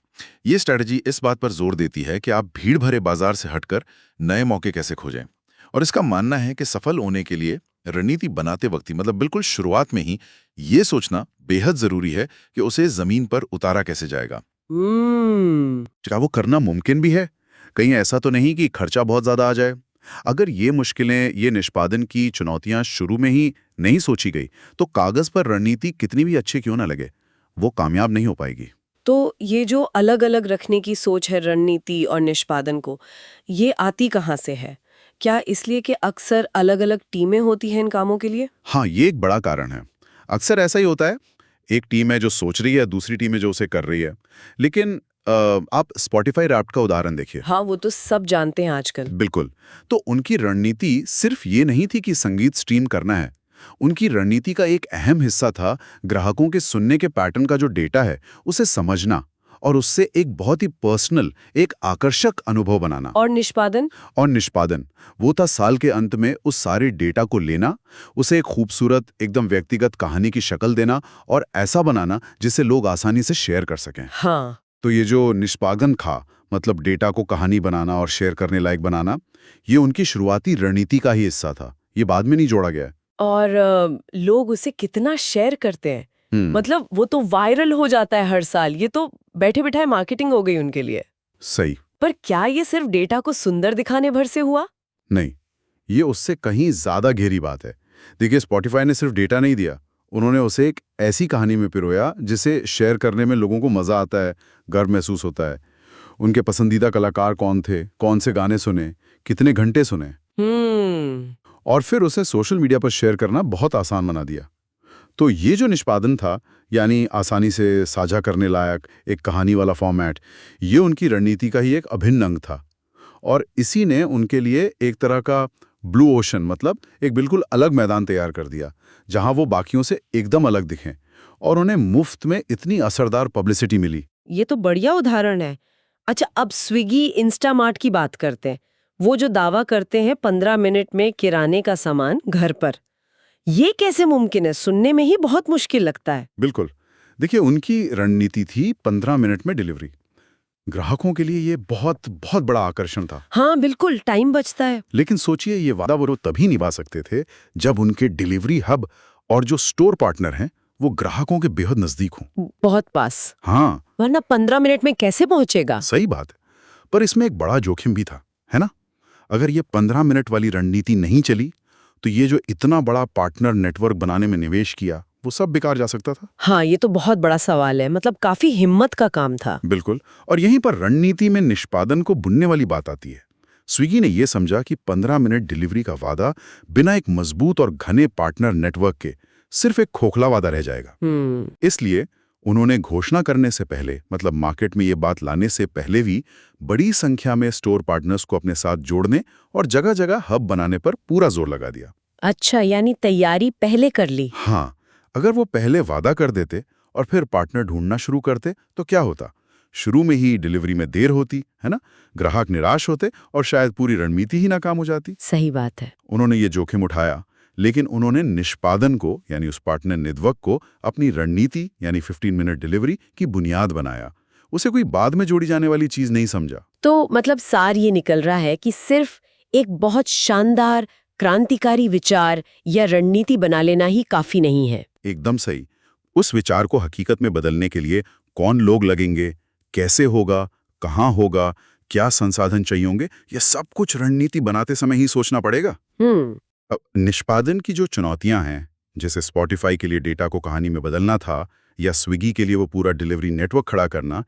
ये स्ट्रैटेजी इस बात पर जोर देती है कि आप भीड़ भरे बाजार से हटकर नए मौके कैसे खोजें। और इसका मानना है कि सफल होने के लिए रणनीति बनाते वक्त ही, बिल्कुल शुरुआत में ही, ये सोचना बेहद जरूरी है कि उसे जमीन पर उतारा कैसे जाएगा। क्या वो करना मुमकिन भी है? कहीं ऐसा तो नहीं कि खर्चा बहुत ज्यादा आ जाए? अगर ये मुश्किलें, ये निष्पादन की चुनौतियां शुरू में ही नहीं सोची गई, तो कागज पर रणनीति कितनी भी अच्छी क्यों ना लगे, वो कामयाब नहीं हो पाएगी। तो ये जो अलग अलग रखने की सोच है रणनीति और निष्पादन को, ये आती कहाँ से है? क्या इसलिए कि अक्सर अलग अलग टीमें होती हैं इन कामों के लिए? हाँ, ये एक बड़ा कारण है। अक्सर ऐसा ही होता है, एक टीम है जो सोच रही है, दूसरी टीम है जो उसे कर रही है। लेकिन आप स्पॉटिफाई रैप्ट का उदाहरण देखिए। हाँ, वो तो सब जानते हैं आजकल। बिल्कुल। तो उनकी रणनीति सिर्फ ये नहीं थी कि संगीत स्ट्रीम करना है। उनकी रणनीति का एक अहम हिस्सा था ग्राहकों के सुनने के पैटर्न का जो डेटा है, उसे समझना और उससे एक बहुत ही पर्सनल, एक आकर्षक अनुभव बनाना। और निष्पादन? और निष्पादन वो था साल के अंत में उस सारे डेटा को लेना, उसे एक खूबसूरत, एकदम व्यक्तिगत कहानी की शक्ल देना और ऐसा बनाना जिसे लोग आसानी से शेयर कर सकें। हाँ। तो ये जो निष्पादन था, डेटा को कहानी बनाना और शेयर करने लायक बनाना, ये उनकी शुरुआती रणनीति का ही हिस्सा था। ये बाद में नहीं जोड़ा गया। और लोग उसे कितना शेयर करते हैं, वो तो वायरल हो जाता है हर साल। ये तो बैठे बिठाए मार्केटिंग हो गई उनके लिए। सही। पर क्या ये सिर्फ डेटा को सुंदर दिखाने भर से हुआ? नहीं, ये उससे कहीं ज्यादा गहरी बात है। देखिए, स्पॉटिफाई ने सिर्फ डेटा नहीं दिया, उन्होंने उसे एक ऐसी कहानी में पिरोया जिसे शेयर करने में लोगों को मजा आता है, गर्व महसूस होता है। उनके पसंदीदा कलाकार कौन थे, कौन से गाने सुने, कितने घंटे सुने, और फिर उसे सोशल मीडिया पर शेयर करना बहुत आसान बना दिया। तो ये जो निष्पादन था, यानी आसानी से साझा करने लायक एक कहानी वाला फॉर्मेट, ये उनकी रणनीति का ही एक अभिन्न अंग था। और इसी ने उनके लिए एक तरह का ब्लू ओशन, एक बिल्कुल अलग मैदान तैयार कर दिया, जहां वो बाकियों से एकदम अलग दिखें और उन्हें मुफ्त में इतनी असरदार पब्लिसिटी मिली। ये तो बढ़िया उदाहरण है। अच्छा, अब स्विगी, इंस्टामार्ट की बात करते हैं। वो जो दावा करते हैं 15 मिनट में किराने का सामान घर पर, ये कैसे मुमकिन है? सुनने में ही बहुत मुश्किल लगता है। बिल्कुल। देखिए, उनकी रणनीति थी 15 मिनट में डिलीवरी। ग्राहकों के लिए ये बहुत बहुत बड़ा आकर्षण था। हाँ बिल्कुल, टाइम बचता है। लेकिन सोचिए, ये वादा वो तभी निभा सकते थे जब उनके डिलीवरी हब और जो स्टोर पार्टनर हैं, वो ग्राहकों के बेहद नजदीक हों। बहुत पास। हाँ, वरना 15 मिनट में कैसे पहुंचेगा? सही बात है। पर इसमें एक बड़ा जोखिम भी था, है ना? अगर ये 15 मिनट वाली रणनीति नहीं चली, तो ये जो इतना बड़ा पार्टनर नेटवर्क बनाने में निवेश किया, वो सब बेकार जा सकता था। हाँ, ये तो बहुत बड़ा सवाल है। काफी हिम्मत का काम था। बिल्कुल। और यहीं पर रणनीति में निष्पादन को बुनने वाली बात आती है। स्विगी ने यह समझा कि 15 मिनट डिलीवरी का वादा बिना एक मजबूत और घने पार्टनर नेटवर्क के सिर्फ एक खोखला वादा रह जाएगा। इसलिए उन्होंने घोषणा करने से पहले, मार्केट में ये बात लाने से पहले भी, बड़ी संख्या में स्टोर पार्टनर्स को अपने साथ जोड़ने और जगह जगह हब बनाने पर पूरा जोर लगा दिया। अच्छा, यानी तैयारी पहले कर ली। हाँ, अगर वो पहले वादा कर देते और फिर पार्टनर ढूंढना शुरू करते तो क्या होता? शुरू में ही डिलीवरी में देर होती, है ना? ग्राहक निराश होते और शायद पूरी रणनीति ही नाकाम हो जाती। सही बात है। उन्होंने ये जोखिम उठाया, लेकिन उन्होंने निष्पादन को यानी उस पार्टनर नेटवर्क को अपनी रणनीति यानी 15 मिनट डिलीवरी की बुनियाद बनाया। उसे कोई बाद में जोड़ी जाने वाली चीज नहीं समझा। तो मतलब सार ये निकल रहा है कि सिर्फ एक बहुत शानदार क्रांतिकारी विचार या रणनीति बना लेना ही काफी नहीं है। एकदम सही। उस विचार को हकीकत में बदलने के लिए कौन लोग लगेंगे, कैसे होगा, कहाँ होगा, क्या संसाधन चाहिए होंगे, यह सब कुछ रणनीति बनाते समय ही सोचना पड़ेगा। अब निष्पादन की जो चुनौतियां हैं, जैसे स्पॉटिफाई के लिए डेटा को कहानी में बदलना था या स्विगी के लिए वो पूरा डिलीवरी नेटवर्क खड़ा करना,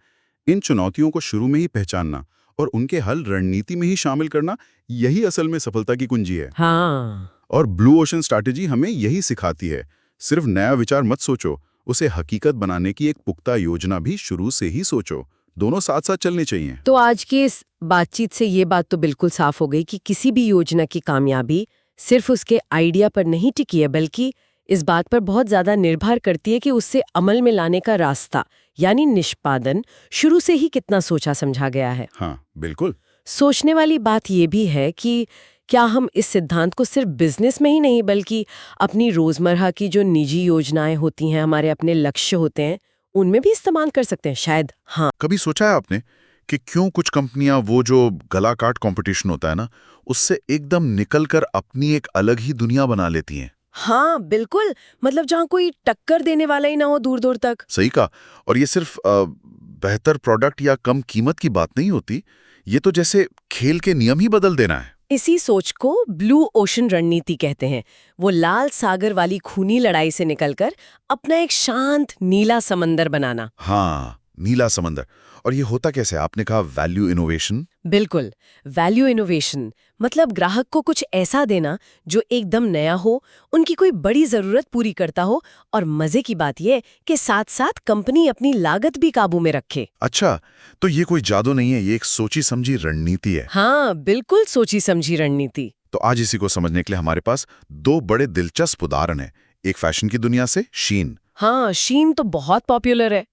इन चुनौतियों को शुरू में ही पहचानना और उनके हल रणनीति में ही शामिल करना, यही असल में सफलता की कुंजी है। हाँ। और ब्लू ओशन स्ट्रैटेजी हमें यही सिखाती है। सिर्फ नया विचार मत सोचो, उसे हकीकत बनाने की एक पुख्ता योजना भी शुरू से ही सोचो। दोनों साथ साथ चलने चाहिए। तो आज की इस बातचीत से ये बात तो बिल्कुल साफ हो गई कि किसी भी योजना की कामयाबी सिर्फ उसके आइडिया पर नहीं टिकी है, बल्कि इस बात पर बहुत ज्यादा निर्भर करती है कि उससे अमल में लाने का रास्ता यानी निष्पादन शुरू से ही कितना सोचा समझा गया है। हाँ, बिल्कुल। सोचने वाली बात ये भी है कि क्या हम इस सिद्धांत को सिर्फ बिजनेस में ही नहीं बल्कि अपनी रोजमर्रा की जो निजी योजनाएं होती हैं, हमारे अपने लक्ष्य होते हैं, उनमें भी इस्तेमाल कर सकते हैं शायद। हाँ, कभी सोचा है आपने कि क्यों कुछ कंपनियां वो जो गला काट कंपटीशन होता है ना, उससे एकदम निकलकर अपनी एक अलग ही दुनिया बना लेती हैं? हाँ बिल्कुल। मतलब जहाँ कोई टक्कर देने वाला ही ना हो दूर दूर तक। सही कहा। और ये सिर्फ बेहतर प्रोडक्ट या कम कीमत की बात नहीं होती, ये तो जैसे खेल के नियम ही बदल देना है। इसी सोच को ब्लू ओशन रणनीति कहते हैं। वो लाल सागर वाली खूनी लड़ाई से निकलकर अपना एक शांत नीला समंदर बनाना। हाँ, नीला समंदर। और ये होता कैसे? आपने कहा वैल्यू इनोवेशन। बिल्कुल, वैल्यू इनोवेशन मतलब ग्राहक को कुछ ऐसा देना जो एकदम नया हो, उनकी कोई बड़ी जरूरत पूरी करता हो, और मजे की बात यह कि साथ साथ कंपनी अपनी लागत भी काबू में रखे। अच्छा, तो ये कोई जादू नहीं है, ये एक सोची समझी रणनीति है। हाँ बिल्कुल, सोची समझी रणनीति। तो आज इसी को समझने के लिए हमारे पास दो बड़े दिलचस्प उदाहरण हैं। एक फैशन की दुनिया से शीन। हाँ, शीन तो बहुत पॉपुलर है।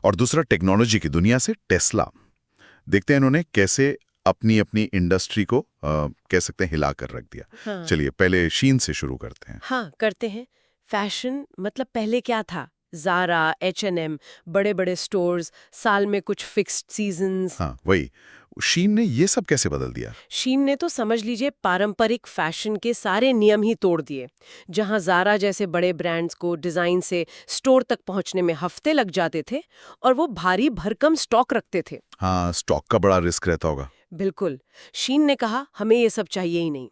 और दूसरा टेक्नोलॉजी की दुनिया से टेस्ला। देखते हैं इन्होंने कैसे अपनी अपनी इंडस्ट्री को कह सकते हैं हिला कर रख दिया। हाँ। चलिए पहले शीन से शुरू करते हैं। हाँ करते हैं। फैशन मतलब पहले क्या था? ज़ारा, H&M, बड़े बड़े स्टोर्स, साल में कुछ फिक्स्ड सीजन्स। हाँ वही, शीन ने ये सब कैसे बदल दिया? शीन ने तो समझ लीजिए पारंपरिक फैशन के सारे नियम ही तोड़ दिए। जहां ज़ारा जैसे बड़े ब्रांड्स को डिज़ाइन से स्टोर तक पहुंचने में हफ्ते लग जाते थे और वो भारी भरकम स्टॉक रखते थे। हाँ, स्टॉक का बड़ा रिस्क रहता होगा। बिल्कुल। शीन ने कहा हमें ये सब चाहिए ही नहीं।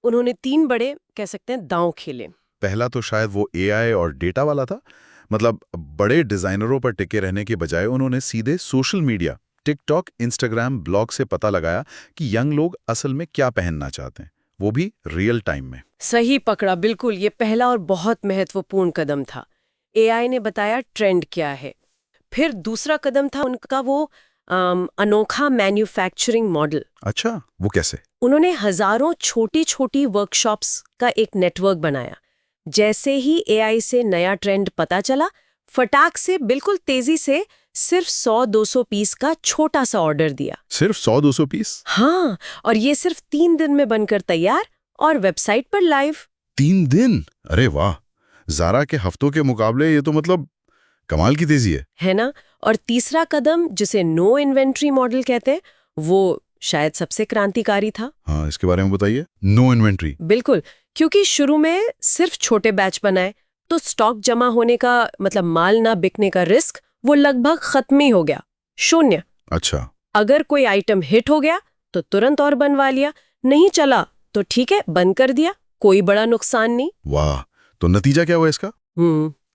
उन्होंने 3 बड़े कह सकते हैं दांव खेले। पहला तो शायद वो AI और डेटा वाला था। मतलब बड़े डिजाइनरों पर टिके रहने के बजाय उन्होंने सीधे social media, TikTok, Instagram, blog से पता लगाया कि यंग लोग असल में क्या पहनना चाहते हैं, वो भी रियल टाइम में। सही पकड़ा, बिल्कुल। ये पहला और बहुत महत्वपूर्ण कदम था। AI ने बताया ट्रेंड क्या है। फिर दूसरा कदम था उनका वो अनोखा मैन्युफैक्चरिंग मॉडल। अच्छा, वो कैसे? उन्होंने हजारों छोटी छोटी वर्कशॉप्स का एक नेटवर्क बनाया। जैसे ही AI से नया ट्रेंड पता चला, फटाक से बिल्कुल तेजी से सिर्फ 100-200 पीस का छोटा सा ऑर्डर दिया। सिर्फ 100-200 पीस? हाँ, और ये सिर्फ 3 दिन में बनकर तैयार और वेबसाइट पर लाइव। 3 दिन? अरे वाह, ज़ारा के हफ्तों के मुकाबले ये तो मतलब कमाल की तेजी है ना? और तीसरा कदम जिसे नो इन्वेंट्री मॉडल कहते हैं, वो शायद सबसे क्रांतिकारी था। हाँ, इसके बारे में बताइए। No inventory? बिल्कुल, क्योंकि शुरू में सिर्फ छोटे बैच बनाए तो स्टॉक जमा होने का मतलब माल ना बिकने का रिस्क वो लगभग खत्म ही हो गया, 0। अच्छा। अगर कोई आइटम हिट हो गया तो तुरंत और बनवा लिया, नहीं चला तो ठीक है बंद कर दिया, कोई बड़ा नुकसान नहीं। वाह, तो नतीजा क्या हुआ इसका?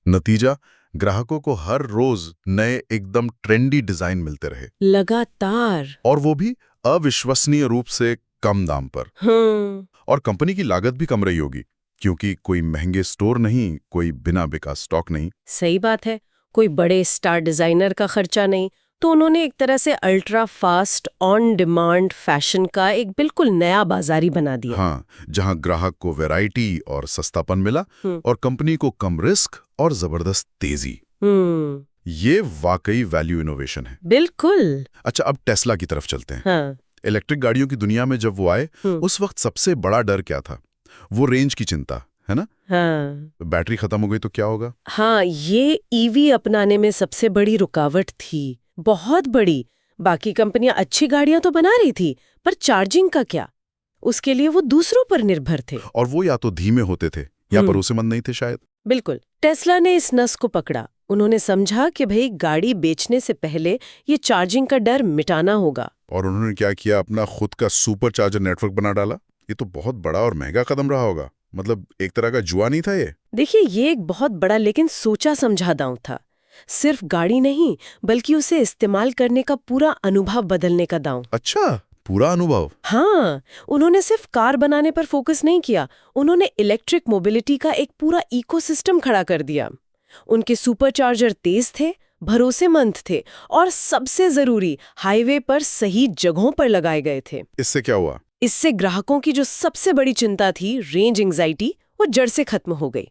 नतीजा, ग्राहकों को हर रोज नए एकदम ट्रेंडी डिजाइन मिलते रहे, लगातार, और वो भी अविश्वसनीय रूप से कम दाम पर। और कंपनी की लागत भी कम रही होगी, क्योंकि कोई महंगे स्टोर नहीं, कोई बिना बिका स्टॉक नहीं। सही बात है। कोई बड़े स्टार डिजाइनर का खर्चा नहीं, तो उन्होंने एक तरह से ultra fast on demand fashion का एक बिल्कुल नया बाजारी बना दिया। हाँ, जहां ग्राहक को वैरायटी और सस्तापन मिला और कंपनी को कम रिस्क और जबरदस्त तेजी। ये वाकई वैल्यू इनोवेशन है। बिल्कुल। अच्छा, अब टेस्ला की तरफ चलते हैं। हाँ। इलेक्ट्रिक गाड़ियों की दुनिया में जब वो आए, उस वक्त सबसे बड़ा डर क्या था? वो रेंज की चिंता, है ना? हाँ। बैटरी खत्म हो गई तो क्या होगा? हाँ, ये ईवी अपनाने में सबसे बड़ी रुकावट थी, बहुत बड़ी। बाकी कंपनियां अच्छी गाड़ियां तो बना रही थी, पर चार्जिंग का क्या? उसके लिए वो दूसरों पर निर्भर थे। और वो या तो धीमे होते थे या भरोसेमंद नहीं थे शायद। बिल्कुल। टेस्ला ने इस नस को पकड़ा। उन्होंने समझा कि भाई गाड़ी बेचने से पहले ये चार्जिंग का डर मिटाना होगा। और उन्होंने क्या किया? अपना खुद का सुपर चार्जर नेटवर्क बना डाला। ये तो बहुत बड़ा और महंगा कदम रहा होगा। मतलब एक तरह का जुआ नहीं था ये? देखिए, ये एक बहुत बड़ा लेकिन सोचा समझा दांव था। सिर्फ गाड़ी नहीं, बल्कि उसे इस्तेमाल करने का पूरा अनुभव बदलने का दांव। अच्छा, पूरा अनुभव? हाँ, उन्होंने सिर्फ कार बनाने पर फोकस नहीं किया, उन्होंने इलेक्ट्रिक मोबिलिटी का एक पूरा इकोसिस्टम खड़ा कर दिया। उनके सुपरचार्जर तेज थे, भरोसेमंद थे और सबसे जरूरी, हाईवे पर सही जगहों पर लगाए गए थे। इससे क्या हुआ? इससे ग्राहकों की जो सबसे बड़ी चिंता थी, रेंज एंजाइटी, वो जड़ से खत्म हो गई।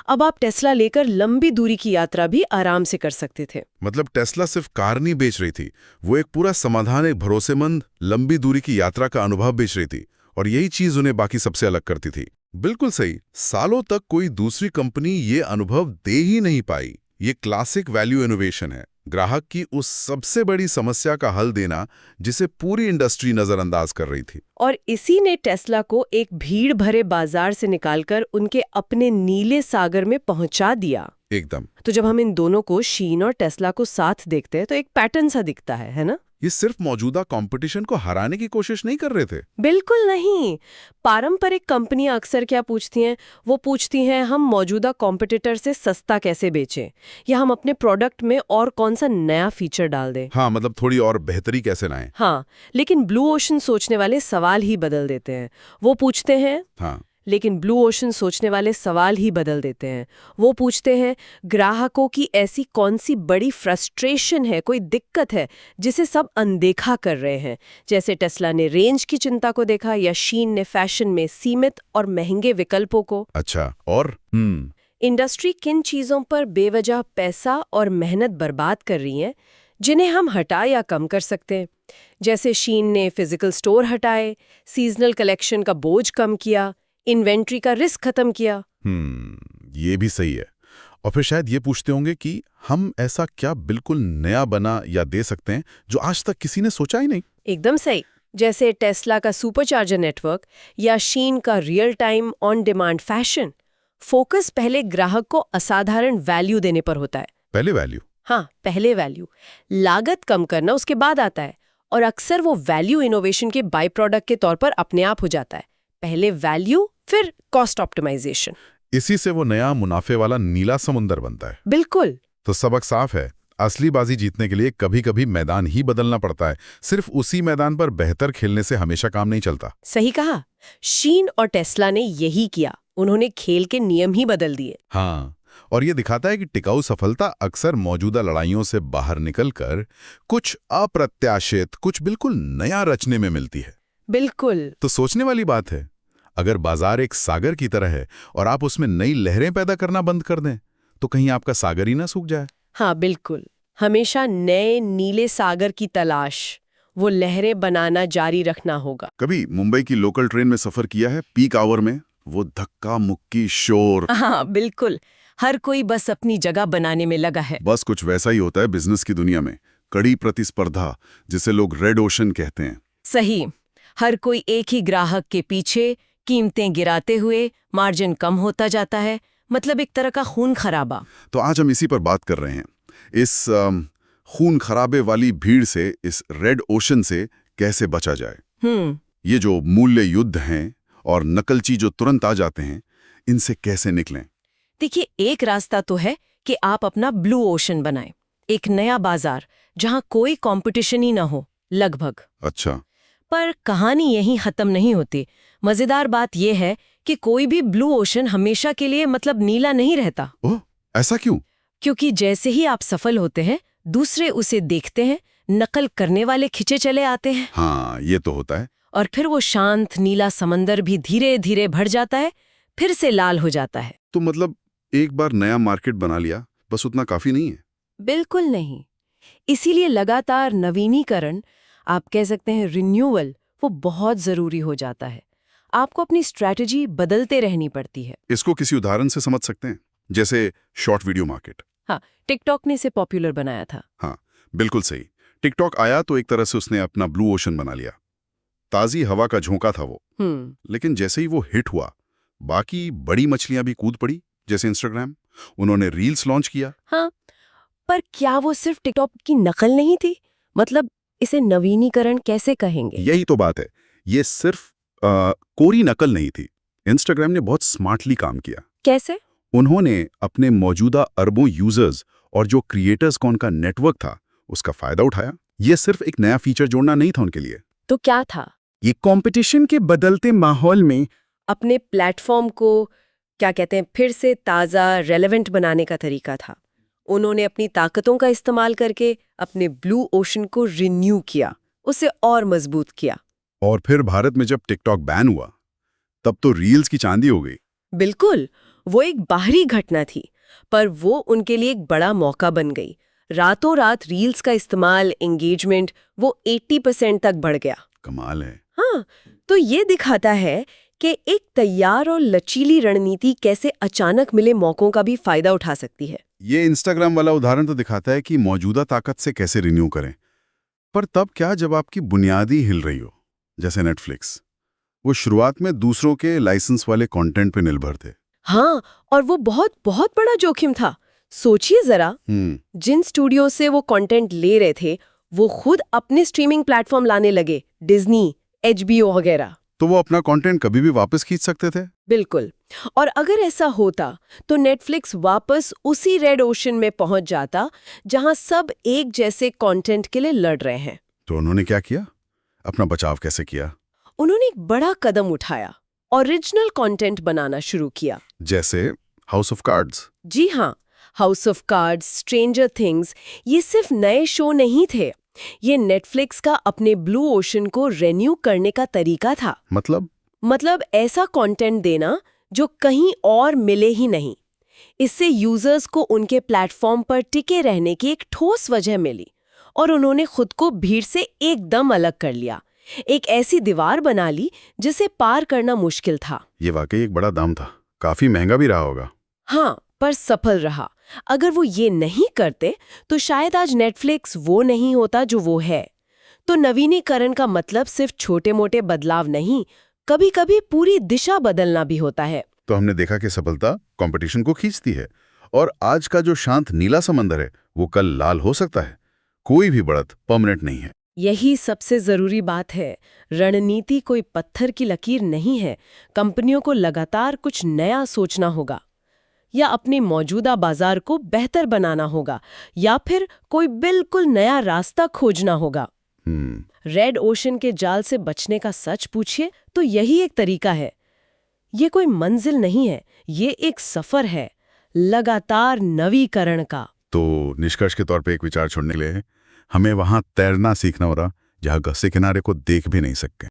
अब आप टेस्ला लेकर लंबी दूरी की यात्रा भी आराम से कर सकते थे। मतलब टेस्ला सिर्फ कार नहीं बेच रही थी, वो एक पूरा समाधान, एक भरोसेमंद लंबी दूरी की यात्रा का अनुभव बेच रही थी। और यही चीज उन्हें बाकी सबसे अलग करती थी। बिल्कुल सही। सालों तक कोई दूसरी कंपनी ये अनुभव दे ही नहीं पाई। ये क्लासिक वैल्यू इनोवेशन है, ग्राहक की उस सबसे बड़ी समस्या का हल देना जिसे पूरी इंडस्ट्री नजरअंदाज कर रही थी। और इसी ने टेस्ला को एक भीड़ भरे बाजार से निकालकर उनके अपने नीले सागर में पहुंचा दिया। एकदम। तो जब हम इन दोनों को, शीन और टेस्ला को साथ देखते हैं, तो एक पैटर्न सा दिखता है ना? ये सिर्फ मौजूदा कंपटीशन को हराने की कोशिश नहीं कर रहे थे। बिल्कुल नहीं। पारंपरिक कंपनियां अक्सर क्या पूछती हैं? वो पूछती हैं हम मौजूदा कॉम्पिटिटर से सस्ता कैसे बेचें, या हम अपने प्रोडक्ट में और कौन सा नया फीचर डाल दें। हाँ, मतलब थोड़ी और बेहतरी कैसे लाएं। हाँ, लेकिन ब्लू ओशन सोचने वाले सवाल ही बदल देते हैं। वो पूछते हैं लेकिन ब्लू ओशन सोचने वाले सवाल ही बदल देते हैं। वो पूछते हैं, ग्राहकों की ऐसी कौन सी बड़ी फ्रस्ट्रेशन है, कोई दिक्कत है जिसे सब अनदेखा कर रहे हैं? जैसे टेस्ला ने रेंज की चिंता को देखा, या शीन ने फैशन में सीमित और महंगे विकल्पों को। अच्छा, और इंडस्ट्री किन चीजों पर बेवजह पैसा और मेहनत बर्बाद कर रही है जिन्हें हम हटा या कम कर सकते हैं? जैसे शीन ने फिजिकल स्टोर हटाए, सीजनल कलेक्शन का बोझ कम किया, इन्वेंट्री का रिस्क खत्म किया। ये भी सही है। और फिर शायद ये पूछते होंगे कि हम ऐसा क्या बिल्कुल नया बना या दे सकते हैं जो आज तक किसी ने सोचा ही नहीं। एकदम सही। जैसे टेस्ला का सुपरचार्जर नेटवर्क या शीन का real time on demand fashion. Focus पहले ग्राहक को असाधारण वैल्यू देने पर होता है। पहले वैल्यू? हाँ, पहले वैल्यू। लागत कम करना उसके बाद आता है, और अक्सर वो वैल्यू इनोवेशन के बाय प्रोडक्ट के तौर पर अपने आप हो जाता है। पहले वैल्यू, फिर कॉस्ट ऑप्टिमाइजेशन। इसी से वो नया मुनाफे वाला नीला समुंदर बनता है। बिल्कुल। तो सबक साफ है, असली बाजी जीतने के लिए कभी कभी मैदान ही बदलना पड़ता है। सिर्फ उसी मैदान पर बेहतर खेलने से हमेशा काम नहीं चलता। सही कहा। शीन और टेस्ला ने यही किया, उन्होंने खेल के नियम ही बदल दिए। हाँ, और ये दिखाता है कि टिकाऊ सफलता अक्सर मौजूदा लड़ाइयों से बाहर निकलकर कुछ अप्रत्याशित, कुछ बिल्कुल नया रचने में मिलती है। बिल्कुल। तो सोचने वाली बात है, अगर बाजार एक सागर की तरह है और आप उसमें नई लहरें पैदा करना बंद कर दें, तो कहीं आपका सागर ही ना सूख जाए। हाँ, बिल्कुल। हमेशा नए नीले सागर की तलाश, वो लहरें बनाना जारी रखना होगा। कभी मुंबई की लोकल ट्रेन में सफर किया है? पीक आवर में वो धक्का मुक्की शोर। हाँ, बिल्कुल। हर कोई बस अपनी जगह बनाने में लगा है। बस कुछ वैसा ही होता है बिजनेस की दुनिया में। कड़ी प्रतिस्पर्धा, जिसे लोग रेड ओशन कहते हैं। सही। हर कोई एक ही ग्राहक के पीछे, कीमतें गिराते हुए मार्जिन कम होता जाता है। मतलब एक तरह का खून खराबा। तो आज हम इसी पर बात कर रहे हैं, इस खून खराबे वाली भीड़ से, इस रेड ओशन से कैसे बचा जाए। ये जो मूल्य युद्ध हैं और नकलची जो तुरंत आ जाते हैं, इनसे कैसे निकलें। देखिए, एक रास्ता तो है कि आप अपना ब्लू ओशन बनाएं, एक नया बाजार जहां कोई कंपटीशन ही ना हो, लगभग। अच्छा। पर कहानी यहीं खत्म नहीं होती। मजेदार बात यह है कि कोई भी ब्लू ओशन हमेशा के लिए मतलब नीला नहीं रहता। ओह, ऐसा क्यों? क्योंकि जैसे ही आप सफल होते हैं, दूसरे उसे देखते हैं, नकल करने वाले खिंचे चले आते हैं हाँ, ये तो होता है। और फिर वो शांत नीला समंदर भी धीरे धीरे भर जाता है, फिर से लाल हो जाता है। तो मतलब एक बार नया मार्केट बना लिया, बस उतना काफी नहीं है। बिल्कुल नहीं। इसीलिए लगातार नवीनीकरण, आप कह सकते हैं रिन्यूअल, वो बहुत जरूरी हो जाता है। आपको अपनी स्ट्रैटेजी बदलते रहनी पड़ती है। इसको किसी उदाहरण से समझ सकते हैं, जैसे शॉर्ट वीडियो मार्केट। हाँ, टिकटॉक ने इसे पॉपुलर बनाया था। हाँ, बिल्कुल सही। टिकटॉक आया तो एक तरह से उसने अपना ब्लू ओशन बना लिया। ताजी हवा का झोंका था वो। लेकिन जैसे ही वो हिट हुआ, बाकी बड़ी मछलियां भी कूद पड़ी, जैसे इंस्टाग्राम। उन्होंने रील्स लॉन्च किया। हाँ, पर क्या वो सिर्फ टिकटॉक की नकल नहीं थी? मतलब इसे नवीनीकरण कैसे कहेंगे? यही तो बात है। ये सिर्फ कोरी नकल नहीं थी। इंस्टाग्राम ने बहुत स्मार्टली काम किया। कैसे? उन्होंने अपने मौजूदा अरबों यूजर्स और जो क्रिएटर्स का उनका नेटवर्क था, उसका फायदा उठाया। ये सिर्फ एक नया फीचर जोड़ना नहीं था उनके लिए। तो क्या था? ये कंपटीशन के बदलते माहौल में अपने प्लेटफॉर्म को, क्या कहते हैं, फिर से ताज़ा, रेलेवेंट बनाने का तरीका था। उन्होंने अपनी ताकतों का इस्तेमाल करके अपने ब्लू ओशन को रिन्यू किया, उसे और मजबूत किया। और फिर भारत में जब टिकटॉक बैन हुआ, तब तो रील्स की चांदी हो गई। बिल्कुल, वो एक बाहरी घटना थी, पर वो उनके लिए एक बड़ा मौका बन गई। रातों रात रील्स का इस्तेमाल, एंगेजमेंट, वो 80% तक बढ़ गया। कमाल है। हाँ, तो ये दिखाता है कि एक तैयार और लचीली रणनीति कैसे अचानक मिले मौकों का भी फायदा उठा सकती है। ये इंस्टाग्राम वाला उदाहरण तो दिखाता है कि मौजूदा ताकत से कैसे रिन्यू करें। पर तब क्या, जब आपकी बुनियादी हिल रही हो, जैसे नेटफ्लिक्स। वो शुरुआत में दूसरों के लाइसेंस वाले कंटेंट पे निर्भर थे। हाँ, और वो बहुत बहुत बड़ा जोखिम था। सोचिए जरा, जिन स्टूडियो से वो कंटेंट ले रहे थे, वो खुद अपने स्ट्रीमिंग प्लेटफॉर्म लाने लगे, डिज्नी, HBO वगैरह। तो वो अपना कंटेंट कभी भी वापस खींच सकते थे। बिल्कुल। और अगर ऐसा होता तो नेटफ्लिक्स वापस उसी रेड ओशन में पहुंच जाता जहां सब एक जैसे कंटेंट के लिए लड़ रहे हैं। तो उन्होंने क्या किया? अपना बचाव कैसे किया? उन्होंने एक बड़ा कदम उठाया, ओरिजिनल कंटेंट बनाना शुरू किया। जैसे हाउस ऑफ कार्ड्स। जी हाँ, House of Cards, Stranger Things, ये सिर्फ नए शो नहीं थे। ये नेटफ्लिक्स का अपने ब्लू ओशन को रिन्यू करने का तरीका था। मतलब ऐसा कंटेंट देना जो कहीं और मिले ही नहीं। इससे यूजर्स को उनके प्लेटफॉर्म पर टिके रहने की एक ठोस वजह मिली और उन्होंने खुद को भीड़ से एकदम अलग कर लिया। एक ऐसी दीवार बना ली जिसे पार करना मुश्किल था। ये वाकई एक बड़ा दाम था। काफी महंगा भी रहा होगा। हाँ, पर सफल रहा। अगर वो ये नहीं करते तो शायद आज नेटफ्लिक्स वो नहीं होता जो वो है। तो नवीनीकरण का मतलब सिर्फ छोटे-मोटे बदलाव नहीं, कभी-कभी पूरी दिशा बदलना भी होता है। तो हमने देखा कि सफलता कंपटीशन को खींचती है और आज का जो शांत नीला समंदर है, वो कल लाल हो सकता है। कोई भी बढ़त परमानेंट नहीं है। यही सबसे जरूरी बात है। रणनीति कोई पत्थर की लकीर नहीं है। कंपनियों को लगातार कुछ नया सोचना होगा, या अपने मौजूदा बाजार को बेहतर बनाना होगा, या फिर कोई बिल्कुल नया रास्ता खोजना होगा। रेड ओशन के जाल से बचने का सच पूछिए तो यही एक तरीका है। ये कोई मंजिल नहीं है, ये एक सफर है, लगातार नवीकरण का। तो निष्कर्ष के तौर पे एक विचार छोड़ने के लिए, हमें वहां तैरना सीखना होगा जहां गस्से किनारे को देख भी नहीं सकते।